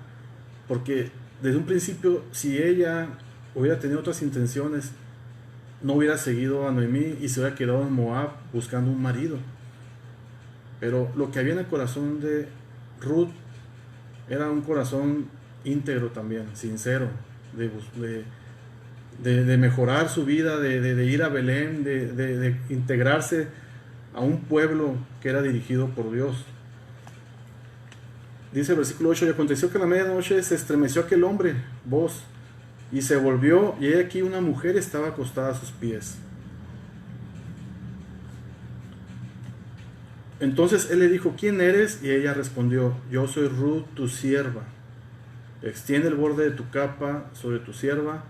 Speaker 1: porque desde un principio, si ella hubiera tenido otras intenciones, no hubiera seguido a Noemí y se hubiera quedado en Moab buscando un marido. Pero lo que había en el corazón de Ruth era un corazón íntegro también, sincero, de mejorar su vida, de ir a Belén, de integrarse a un pueblo que era dirigido por Dios. Dice el versículo 8: y aconteció que a la medianoche se estremeció aquel hombre, voz, y se volvió, y he aquí una mujer estaba acostada a sus pies. Entonces él le dijo: ¿quién eres? Y ella respondió: yo soy Ruth, tu sierva. Extiende el borde de tu capa sobre tu sierva,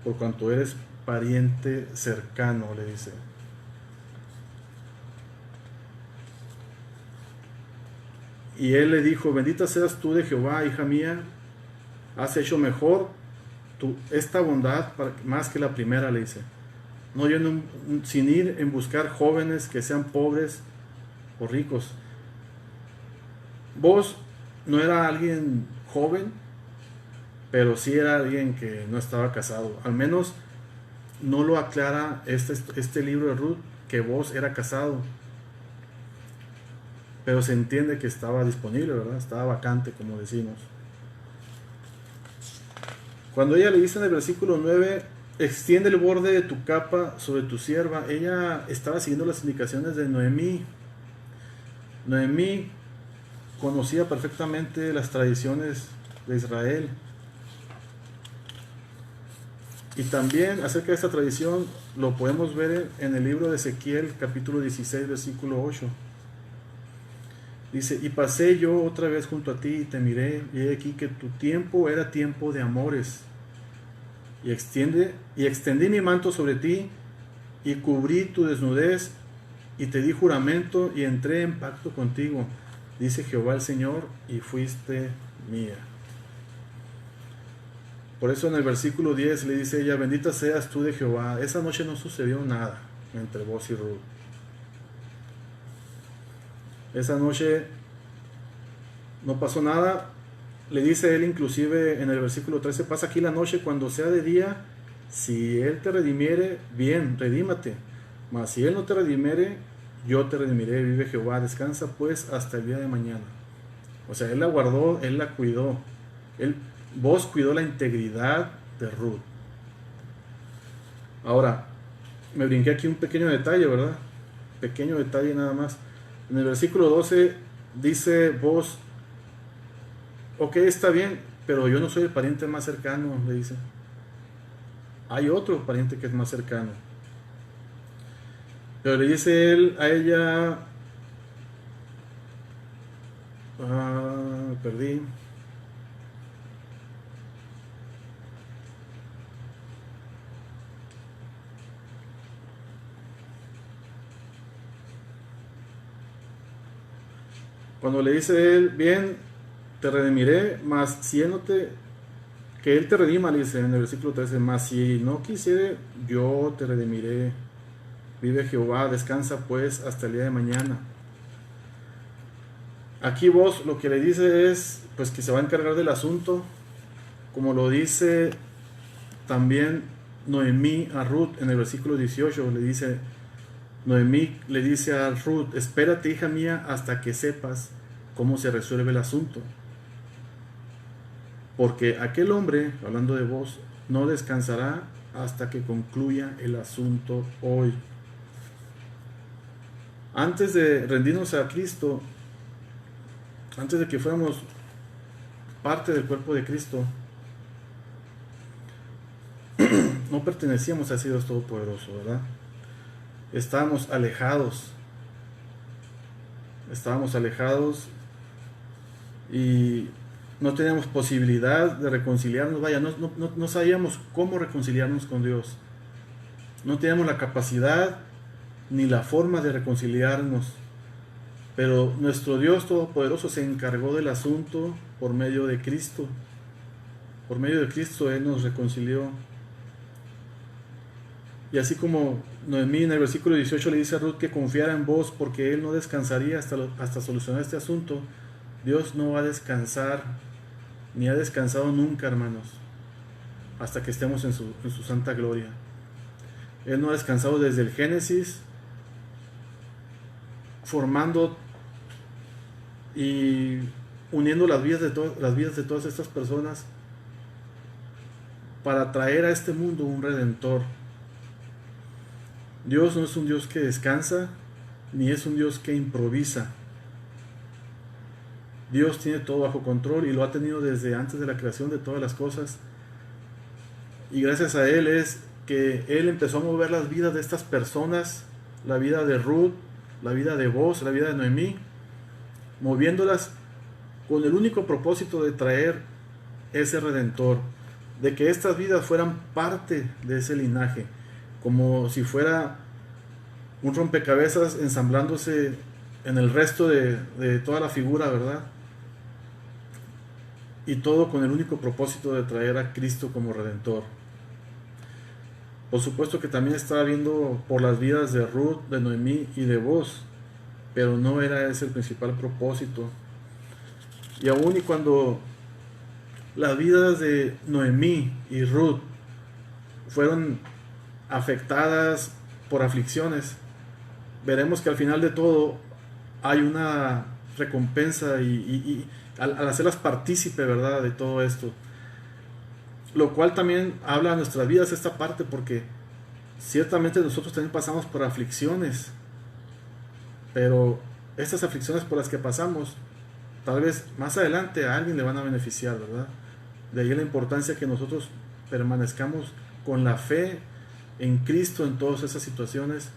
Speaker 1: por cuanto eres pariente cercano, le dice. Y él le dijo: bendita seas tú de Jehová, hija mía, has hecho mejor esta bondad más que la primera, le dice. No yendo sin ir en buscar jóvenes que sean pobres o ricos. Vos no era alguien joven, pero sí era alguien que no estaba casado. Al menos no lo aclara este libro de Ruth, que Vos era casado. Pero se entiende que estaba disponible, ¿verdad? Estaba vacante, como decimos. Cuando ella le dice en el versículo 9: extiende el borde de tu capa sobre tu sierva, ella estaba siguiendo las indicaciones de Noemí. Noemí conocía perfectamente las tradiciones de Israel. Y también acerca de esta tradición lo podemos ver en el libro de Ezequiel, capítulo 16, versículo 8. Dice: y pasé yo otra vez junto a ti y te miré, y he aquí que tu tiempo era tiempo de amores. Y extendí mi manto sobre ti, y cubrí tu desnudez, y te di juramento, y entré en pacto contigo, dice Jehová el Señor, y fuiste mía. Por eso en el versículo 10 le dice ella: bendita seas tú de Jehová. Esa noche no sucedió nada entre vos y Ruth. Esa noche no pasó nada. Le dice él inclusive en el versículo 13: pasa aquí la noche, cuando sea de día, si él te redimiere, bien, redímate. Mas si él no te redimiere, yo te redimiré, vive Jehová. Descansa pues hasta el día de mañana. O sea, él la guardó, él la cuidó. Vos cuidó la integridad de Ruth. Ahora, me brinqué aquí un pequeño detalle, ¿verdad? Pequeño detalle nada más. En el versículo 12 dice Vos: ok, está bien, pero yo no soy el pariente más cercano, le dice. Hay otro pariente que es más cercano. Pero le dice él a ella, perdí. Cuando le dice él, bien, te redimiré, mas si él no te, que él te redima, le dice en el versículo 13, mas si no quisiere, yo te redimiré. Vive Jehová, descansa pues hasta el día de mañana. Aquí vos lo que le dice es, pues que se va a encargar del asunto, como lo dice también Noemí a Ruth en el versículo 18, le dice, Noemí le dice a Ruth, espérate hija mía hasta que sepas cómo se resuelve el asunto. Porque aquel hombre, hablando de vos, no descansará hasta que concluya el asunto hoy. Antes de rendirnos a Cristo, antes de que fuéramos parte del cuerpo de Cristo, no pertenecíamos a ese Dios Todopoderoso, ¿verdad? Estábamos alejados y no teníamos posibilidad de reconciliarnos, vaya, no sabíamos cómo reconciliarnos con Dios. No teníamos la capacidad ni la forma de reconciliarnos. Pero nuestro Dios Todopoderoso se encargó del asunto por medio de Cristo. Por medio de Cristo Él nos reconcilió. Y así como Noemí en el versículo 18 le dice a Ruth que confiara en vos porque Él no descansaría hasta solucionar este asunto, Dios no va a descansar, ni ha descansado nunca, hermanos, hasta que estemos en su santa gloria. Él no ha descansado desde el Génesis, formando y uniendo las vidas de todas estas personas para traer a este mundo un redentor. Dios no es un Dios que descansa, ni es un Dios que improvisa. Dios tiene todo bajo control y lo ha tenido desde antes de la creación de todas las cosas. Y gracias a Él es que Él empezó a mover las vidas de estas personas, la vida de Ruth, la vida de vos, la vida de Noemí, moviéndolas con el único propósito de traer ese redentor, de que estas vidas fueran parte de ese linaje, como si fuera un rompecabezas ensamblándose en el resto de toda la figura, ¿verdad? Y todo con el único propósito de traer a Cristo como redentor. Por supuesto que también estaba viendo por las vidas de Ruth, de Noemí y de vos, pero no era ese el principal propósito. Y aún y cuando las vidas de Noemí y Ruth fueron afectadas por aflicciones, veremos que al final de todo hay una recompensa y al hacerlas partícipe, ¿verdad?, de todo esto, lo cual también habla a nuestras vidas esta parte, porque ciertamente nosotros también pasamos por aflicciones, pero estas aflicciones por las que pasamos tal vez más adelante a alguien le van a beneficiar, ¿verdad? De ahí la importancia que nosotros permanezcamos con la fe en Cristo en todas esas situaciones,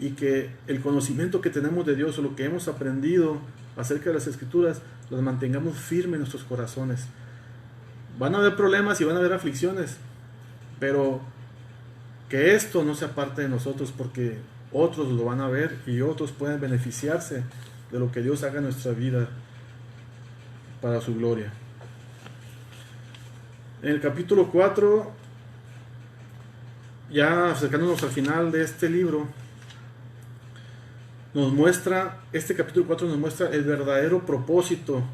Speaker 1: y que el conocimiento que tenemos de Dios o lo que hemos aprendido acerca de las Escrituras las mantengamos firmes en nuestros corazones. Van a haber problemas y van a haber aflicciones, pero que esto no sea parte de nosotros, porque otros lo van a ver y otros pueden beneficiarse de lo que Dios haga en nuestra vida para su gloria. En el capítulo 4, ya acercándonos al final de este libro, este capítulo 4 nos muestra el verdadero propósito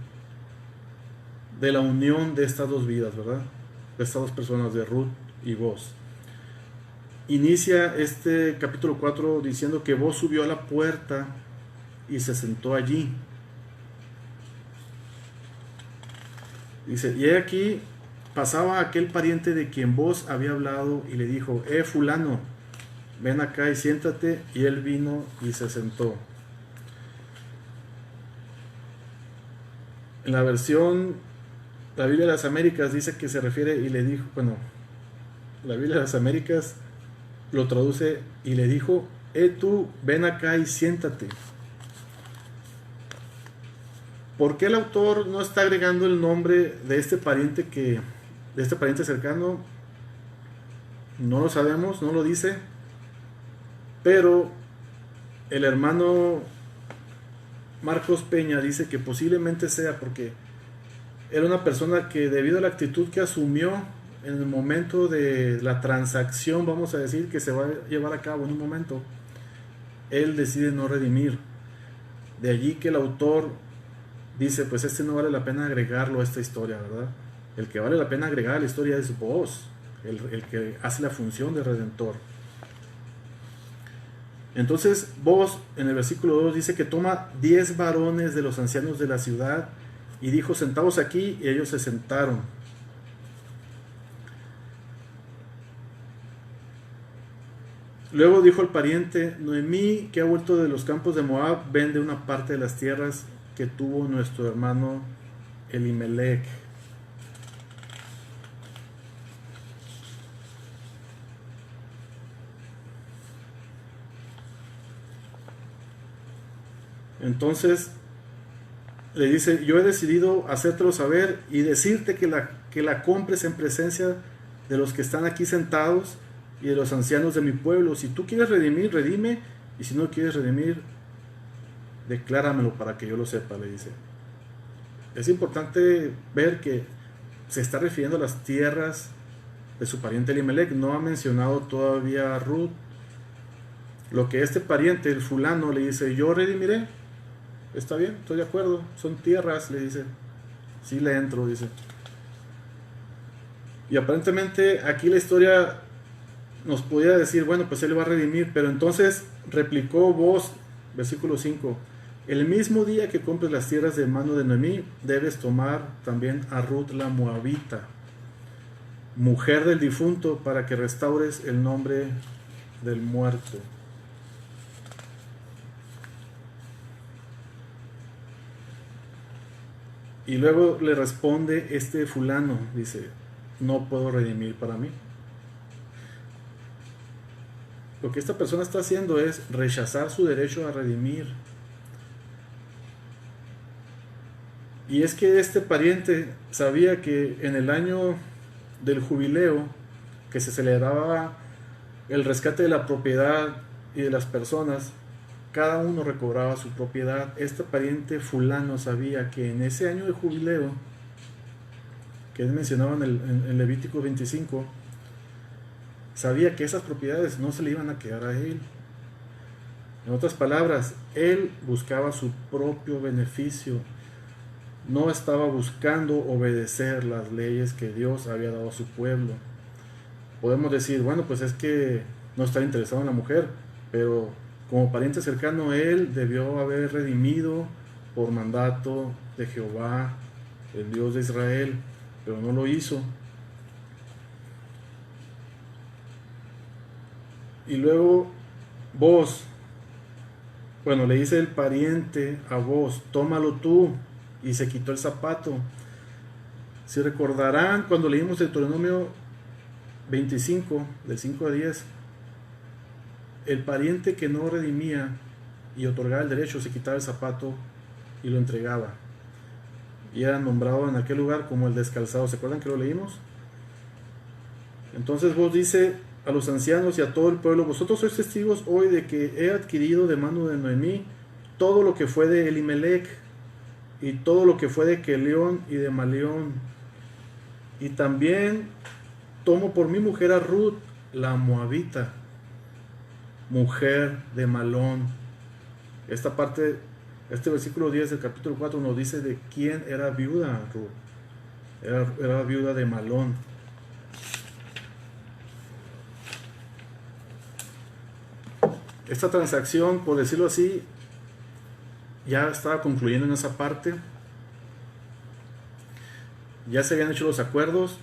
Speaker 1: de la unión de estas dos vidas, ¿verdad? De estas dos personas, de Ruth y Boaz. Inicia este capítulo 4 diciendo que Boaz subió a la puerta y se sentó allí. Dice, y he aquí pasaba aquel pariente de quien Boaz había hablado y le dijo, fulano, ven acá y siéntate. Y él vino y se sentó. En la versión, la Biblia de las Américas dice que se refiere y le dijo, bueno, la Biblia de las Américas lo traduce y le dijo, tú, ven acá y siéntate. ¿Por qué el autor no está agregando el nombre de este pariente cercano? No lo sabemos, no lo dice. Pero el hermano Marcos Peña dice que posiblemente sea porque era una persona que, debido a la actitud que asumió en el momento de la transacción, vamos a decir, que se va a llevar a cabo en un momento, él decide no redimir. De allí que el autor dice, pues no vale la pena agregarlo a esta historia, ¿verdad? El que vale la pena agregar a la historia es vos, el que hace la función de redentor. Entonces vos, en el versículo 2, dice que toma 10 varones de los ancianos de la ciudad y dijo, sentaos aquí, y ellos se sentaron. Luego dijo el pariente, Noemí, que ha vuelto de los campos de Moab, vende una parte de las tierras que tuvo nuestro hermano Elimelech. Entonces le dice, yo he decidido hacértelo saber y decirte que la compres en presencia de los que están aquí sentados y de los ancianos de mi pueblo. Si tú quieres redimir, redime, y si no quieres redimir, decláramelo para que yo lo sepa, le dice. Es importante ver que se está refiriendo a las tierras de su pariente Elimelech. No ha mencionado todavía a Ruth. Lo que este pariente, el fulano, le dice, yo redimiré. Está bien, estoy de acuerdo, son tierras, le dice. Sí le entro, dice. Y aparentemente aquí la historia nos podía decir, bueno, pues él va a redimir, pero entonces replicó vos, versículo 5, el mismo día que compres las tierras de mano de Noemí, debes tomar también a Ruth la Moabita, mujer del difunto, para que restaures el nombre del muerto. Y luego le responde este fulano, dice, no puedo redimir para mí. Lo que esta persona está haciendo es rechazar su derecho a redimir. Y es que este pariente sabía que en el año del jubileo, que se celebraba el rescate de la propiedad y de las personas, cada uno recobraba su propiedad. Este pariente fulano sabía que en ese año de jubileo, que él mencionaba en Levítico 25, sabía que esas propiedades no se le iban a quedar a él. En otras palabras, él buscaba su propio beneficio, no estaba buscando obedecer las leyes que Dios había dado a su pueblo. Podemos decir, bueno, pues es que no está interesado en la mujer, pero como pariente cercano, él debió haber redimido por mandato de Jehová, el Dios de Israel, pero no lo hizo. Y luego vos, bueno, le dice el pariente a vos, tómalo tú, y se quitó el zapato. Si recordarán, cuando leímos Deuteronomio 25, del 5 a 10, el pariente que no redimía y otorgaba el derecho se quitaba el zapato y lo entregaba, y era nombrado en aquel lugar como el descalzado. ¿Se acuerdan que lo leímos? Entonces vos dice a los ancianos y a todo el pueblo, vosotros sois testigos hoy de que he adquirido de mano de Noemí todo lo que fue de Elimelech y todo lo que fue de Kelión y de Malión, y también tomo por mi mujer a Ruth la Moabita, mujer de Malón. Esta parte, este versículo 10 del capítulo 4 nos dice de quién era viuda Ruth. Era viuda de Malón. Esta transacción, por decirlo así, ya estaba concluyendo en esa parte. Ya se habían hecho los acuerdos.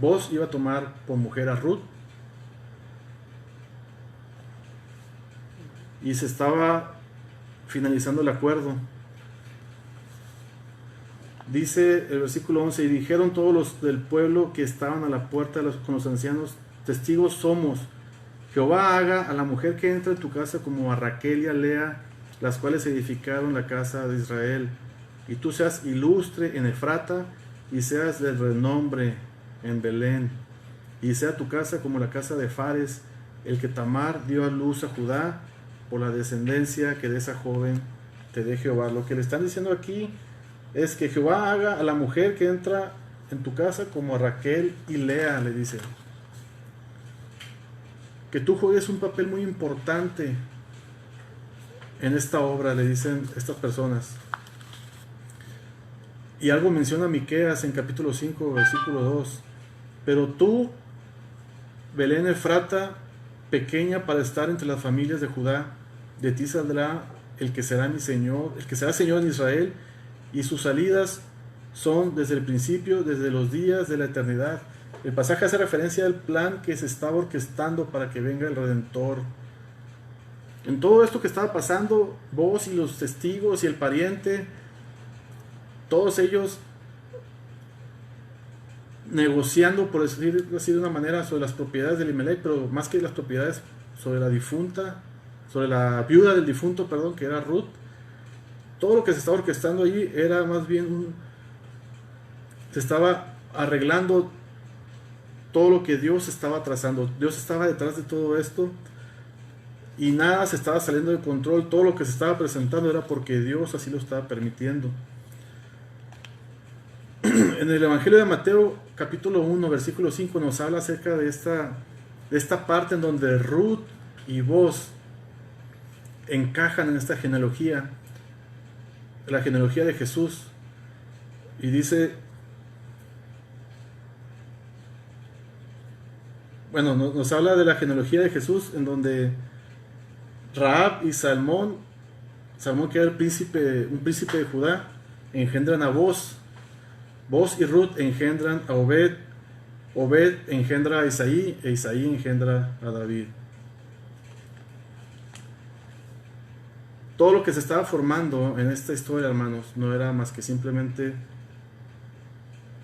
Speaker 1: Vos iba a tomar por mujer a Ruth, y se estaba finalizando el acuerdo. Dice el versículo 11, y dijeron todos los del pueblo que estaban a la puerta con los ancianos, testigos somos, Jehová haga a la mujer que entra en tu casa como a Raquel y a Lea, las cuales edificaron la casa de Israel, y tú seas ilustre en Efrata, y seas de renombre en Belén, y sea tu casa como la casa de Fares, el que Tamar dio a luz a Judá, por la descendencia que de esa joven te dé Jehová. Lo que le están diciendo aquí es que Jehová haga a la mujer que entra en tu casa como a Raquel y Lea, le dice. Que tú juegues un papel muy importante en esta obra, le dicen estas personas. Y algo menciona Miqueas en capítulo 5, versículo 2. Pero tú, Belén Efrata, pequeña para estar entre las familias de Judá, de ti saldrá el que será mi Señor, el que será Señor en Israel, y sus salidas son desde el principio, desde los días de la eternidad. El pasaje hace referencia al plan que se estaba orquestando para que venga el Redentor. En todo esto que estaba pasando, vos y los testigos y el pariente, todos ellos negociando, por decirlo así de una manera, sobre las propiedades de Elimelech, pero más que las propiedades, sobre la difunta, sobre la viuda del difunto, perdón, que era Ruth. Todo lo que se estaba orquestando allí era más bien se estaba arreglando todo lo que Dios estaba trazando. Dios estaba detrás de todo esto y nada se estaba saliendo de control. Todo lo que se estaba presentando era porque Dios así lo estaba permitiendo. En el Evangelio de Mateo, capítulo 1, versículo 5, nos habla acerca de esta parte en donde Ruth y Boz encajan en esta genealogía, la genealogía de Jesús. Y dice, bueno, nos habla de la genealogía de Jesús, en donde Rahab y Salmón que era un príncipe de Judá, engendran a Boz. Boz y Ruth engendran a Obed. Obed engendra a Isaí, e Isaí engendra a David. Todo lo que se estaba formando en esta historia, hermanos, no era más que simplemente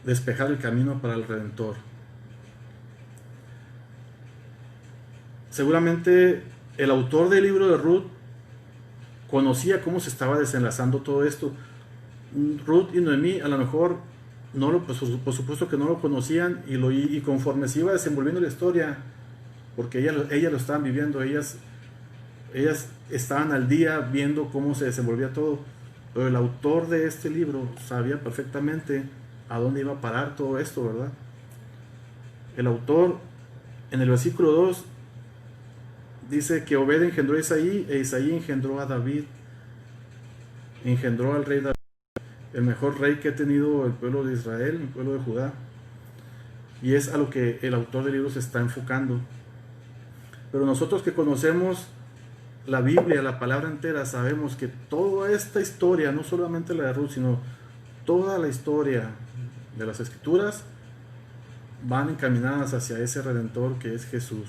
Speaker 1: despejar el camino para el Redentor. Seguramente el autor del libro de Ruth conocía cómo se estaba desenlazando todo esto. Ruth y Noemí a lo mejor pues, por supuesto que no lo conocían, y conforme se iba desenvolviendo la historia, porque ellas lo estaban viviendo, ellas estaban al día viendo cómo se desenvolvía todo, pero el autor de este libro sabía perfectamente a dónde iba a parar todo esto, ¿verdad? El autor en el versículo 2 dice que Obed engendró a Isaí, e Isaí engendró a David, engendró al rey David, el mejor rey que ha tenido el pueblo de Israel, el pueblo de Judá. Y es a lo que el autor del libro se está enfocando. Pero nosotros que conocemos la Biblia, la palabra entera, sabemos que toda esta historia, no solamente la de Ruth, sino toda la historia de las Escrituras, van encaminadas hacia ese Redentor que es Jesús.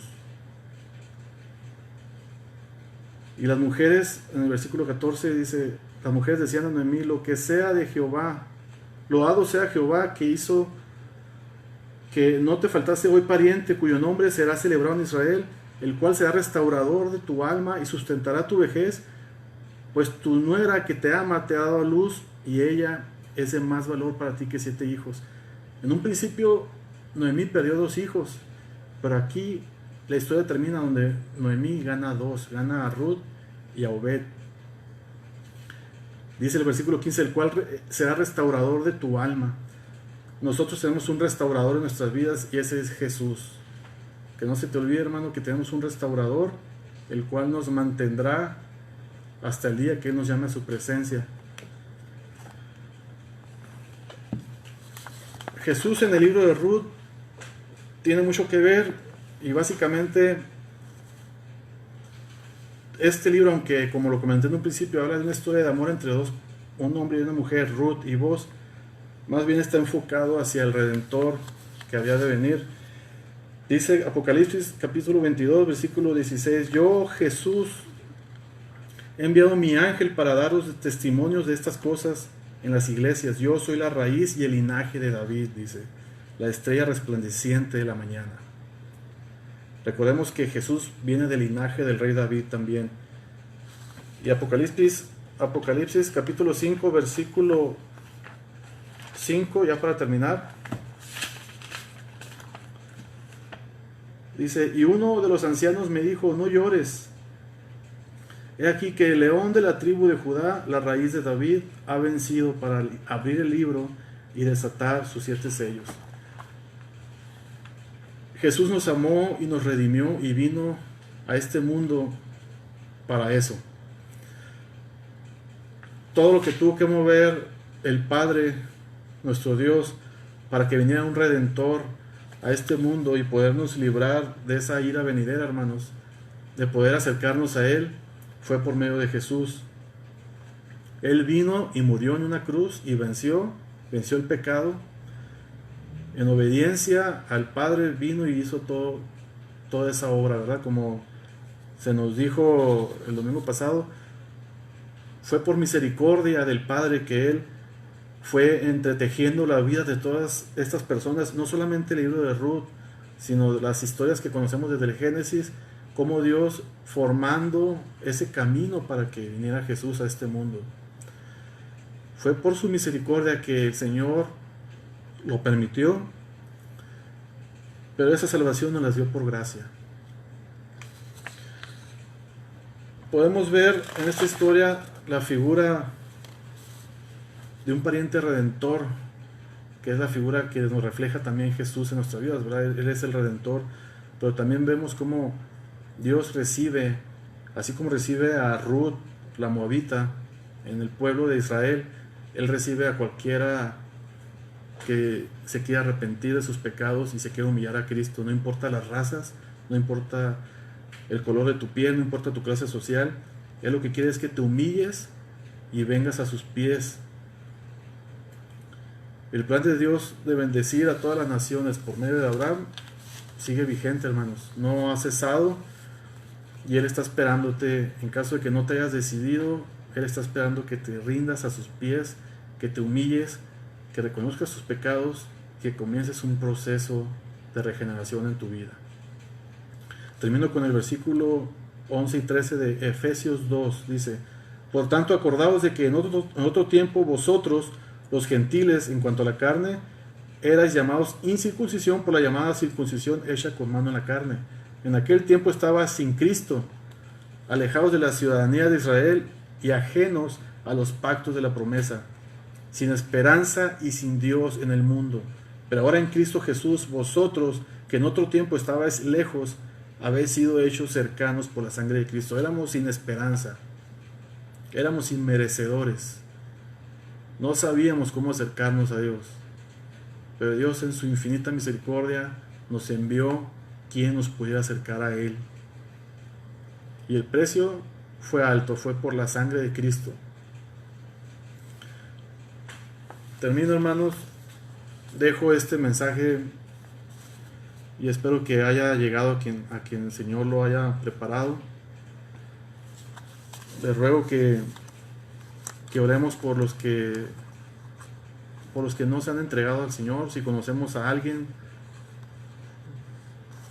Speaker 1: Y las mujeres, en el versículo 14 dice, las mujeres decían a Noemí, lo que sea de Jehová, loado sea Jehová, que hizo que no te faltase hoy pariente, cuyo nombre será celebrado en Israel, el cual será restaurador de tu alma y sustentará tu vejez, pues tu nuera que te ama te ha dado a luz, y ella es de más valor para ti que 7 hijos. En un principio Noemí perdió 2 hijos, pero aquí la historia termina donde Noemí gana 2, gana a Ruth y a Obed. Dice el versículo 15, el cual será restaurador de tu alma. Nosotros tenemos un restaurador en nuestras vidas, y ese es Jesús. Que no se te olvide, hermano, que tenemos un restaurador, el cual nos mantendrá hasta el día que Él nos llame a su presencia. Jesús en el libro de Ruth tiene mucho que ver, y básicamente este libro, aunque como lo comenté en un principio, habla de una historia de amor entre un hombre y una mujer, Ruth y Boz, más bien está enfocado hacia el Redentor que había de venir. Dice Apocalipsis capítulo 22, versículo 16, yo, Jesús, he enviado mi ángel para daros testimonios de estas cosas en las iglesias. Yo soy la raíz y el linaje de David, dice, la estrella resplandeciente de la mañana. Recordemos que Jesús viene del linaje del rey David también. Y Apocalipsis capítulo 5, versículo 5, ya para terminar. Dice, y uno de los ancianos me dijo, no llores. He aquí que el león de la tribu de Judá, la raíz de David, ha vencido para abrir el libro y desatar sus 7 sellos. Jesús nos amó y nos redimió y vino a este mundo para eso. Todo lo que tuvo que mover el Padre, nuestro Dios, para que viniera un Redentor a este mundo y podernos librar de esa ira venidera, hermanos, de poder acercarnos a Él, fue por medio de Jesús. Él vino y murió en una cruz y venció el pecado. En obediencia al Padre vino y hizo toda esa obra, ¿verdad? Como se nos dijo el domingo pasado, fue por misericordia del Padre que Él fue entretejiendo la vida de todas estas personas, no solamente el libro de Ruth, sino las historias que conocemos desde el Génesis, como Dios formando ese camino para que viniera Jesús a este mundo. Fue por su misericordia que el Señor lo permitió, pero esa salvación nos la dio por gracia. Podemos ver en esta historia la figura de un pariente redentor, que es la figura que nos refleja también Jesús en nuestras vidas, ¿verdad? Él es el redentor, pero también vemos cómo Dios recibe, así como recibe a Ruth, la moabita, en el pueblo de Israel, Él recibe a cualquiera que se quiera arrepentir de sus pecados y se quiera humillar a Cristo. No importa las razas, no importa el color de tu piel, no importa tu clase social. Él lo que quiere es que te humilles y vengas a sus pies. El plan de Dios de bendecir a todas las naciones por medio de Abraham sigue vigente, hermanos. No ha cesado y Él está esperándote. En caso de que no te hayas decidido, Él está esperando que te rindas a sus pies, que te humilles, que reconozcas tus pecados, que comiences un proceso de regeneración en tu vida. Termino con el versículo 11 y 13 de Efesios 2. Dice: por tanto, acordaos de que en otro tiempo vosotros, los gentiles, en cuanto a la carne, erais llamados incircuncisión por la llamada circuncisión hecha con mano en la carne. En aquel tiempo estabas sin Cristo, alejados de la ciudadanía de Israel y ajenos a los pactos de la promesa, sin esperanza y sin Dios en el mundo. Pero ahora en Cristo Jesús, vosotros, que en otro tiempo estabais lejos, habéis sido hechos cercanos por la sangre de Cristo. Éramos sin esperanza, éramos inmerecedores, no sabíamos cómo acercarnos a Dios, pero Dios en su infinita misericordia nos envió quien nos pudiera acercar a Él. Y el precio fue alto, fue por la sangre de Cristo. Termino, hermanos, dejo este mensaje y espero que haya llegado a quien el Señor lo haya preparado. Les ruego que oremos por los que no se han entregado al Señor. Si conocemos a alguien,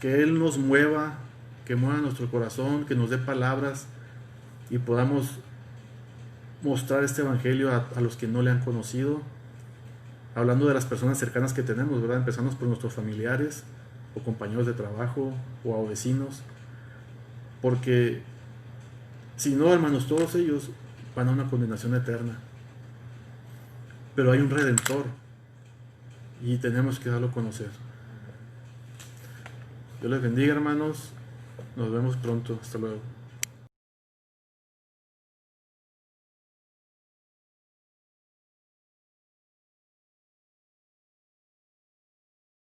Speaker 1: que Él nos mueva, que mueva nuestro corazón, que nos dé palabras y podamos mostrar este evangelio a los que no le han conocido, hablando de las personas cercanas que tenemos, ¿verdad? Empezamos por nuestros familiares o compañeros de trabajo o a vecinos, porque si no, hermanos, todos ellos van a una condenación eterna. Pero hay un Redentor y tenemos que darlo a conocer. Dios les bendiga, hermanos. Nos vemos pronto. Hasta luego.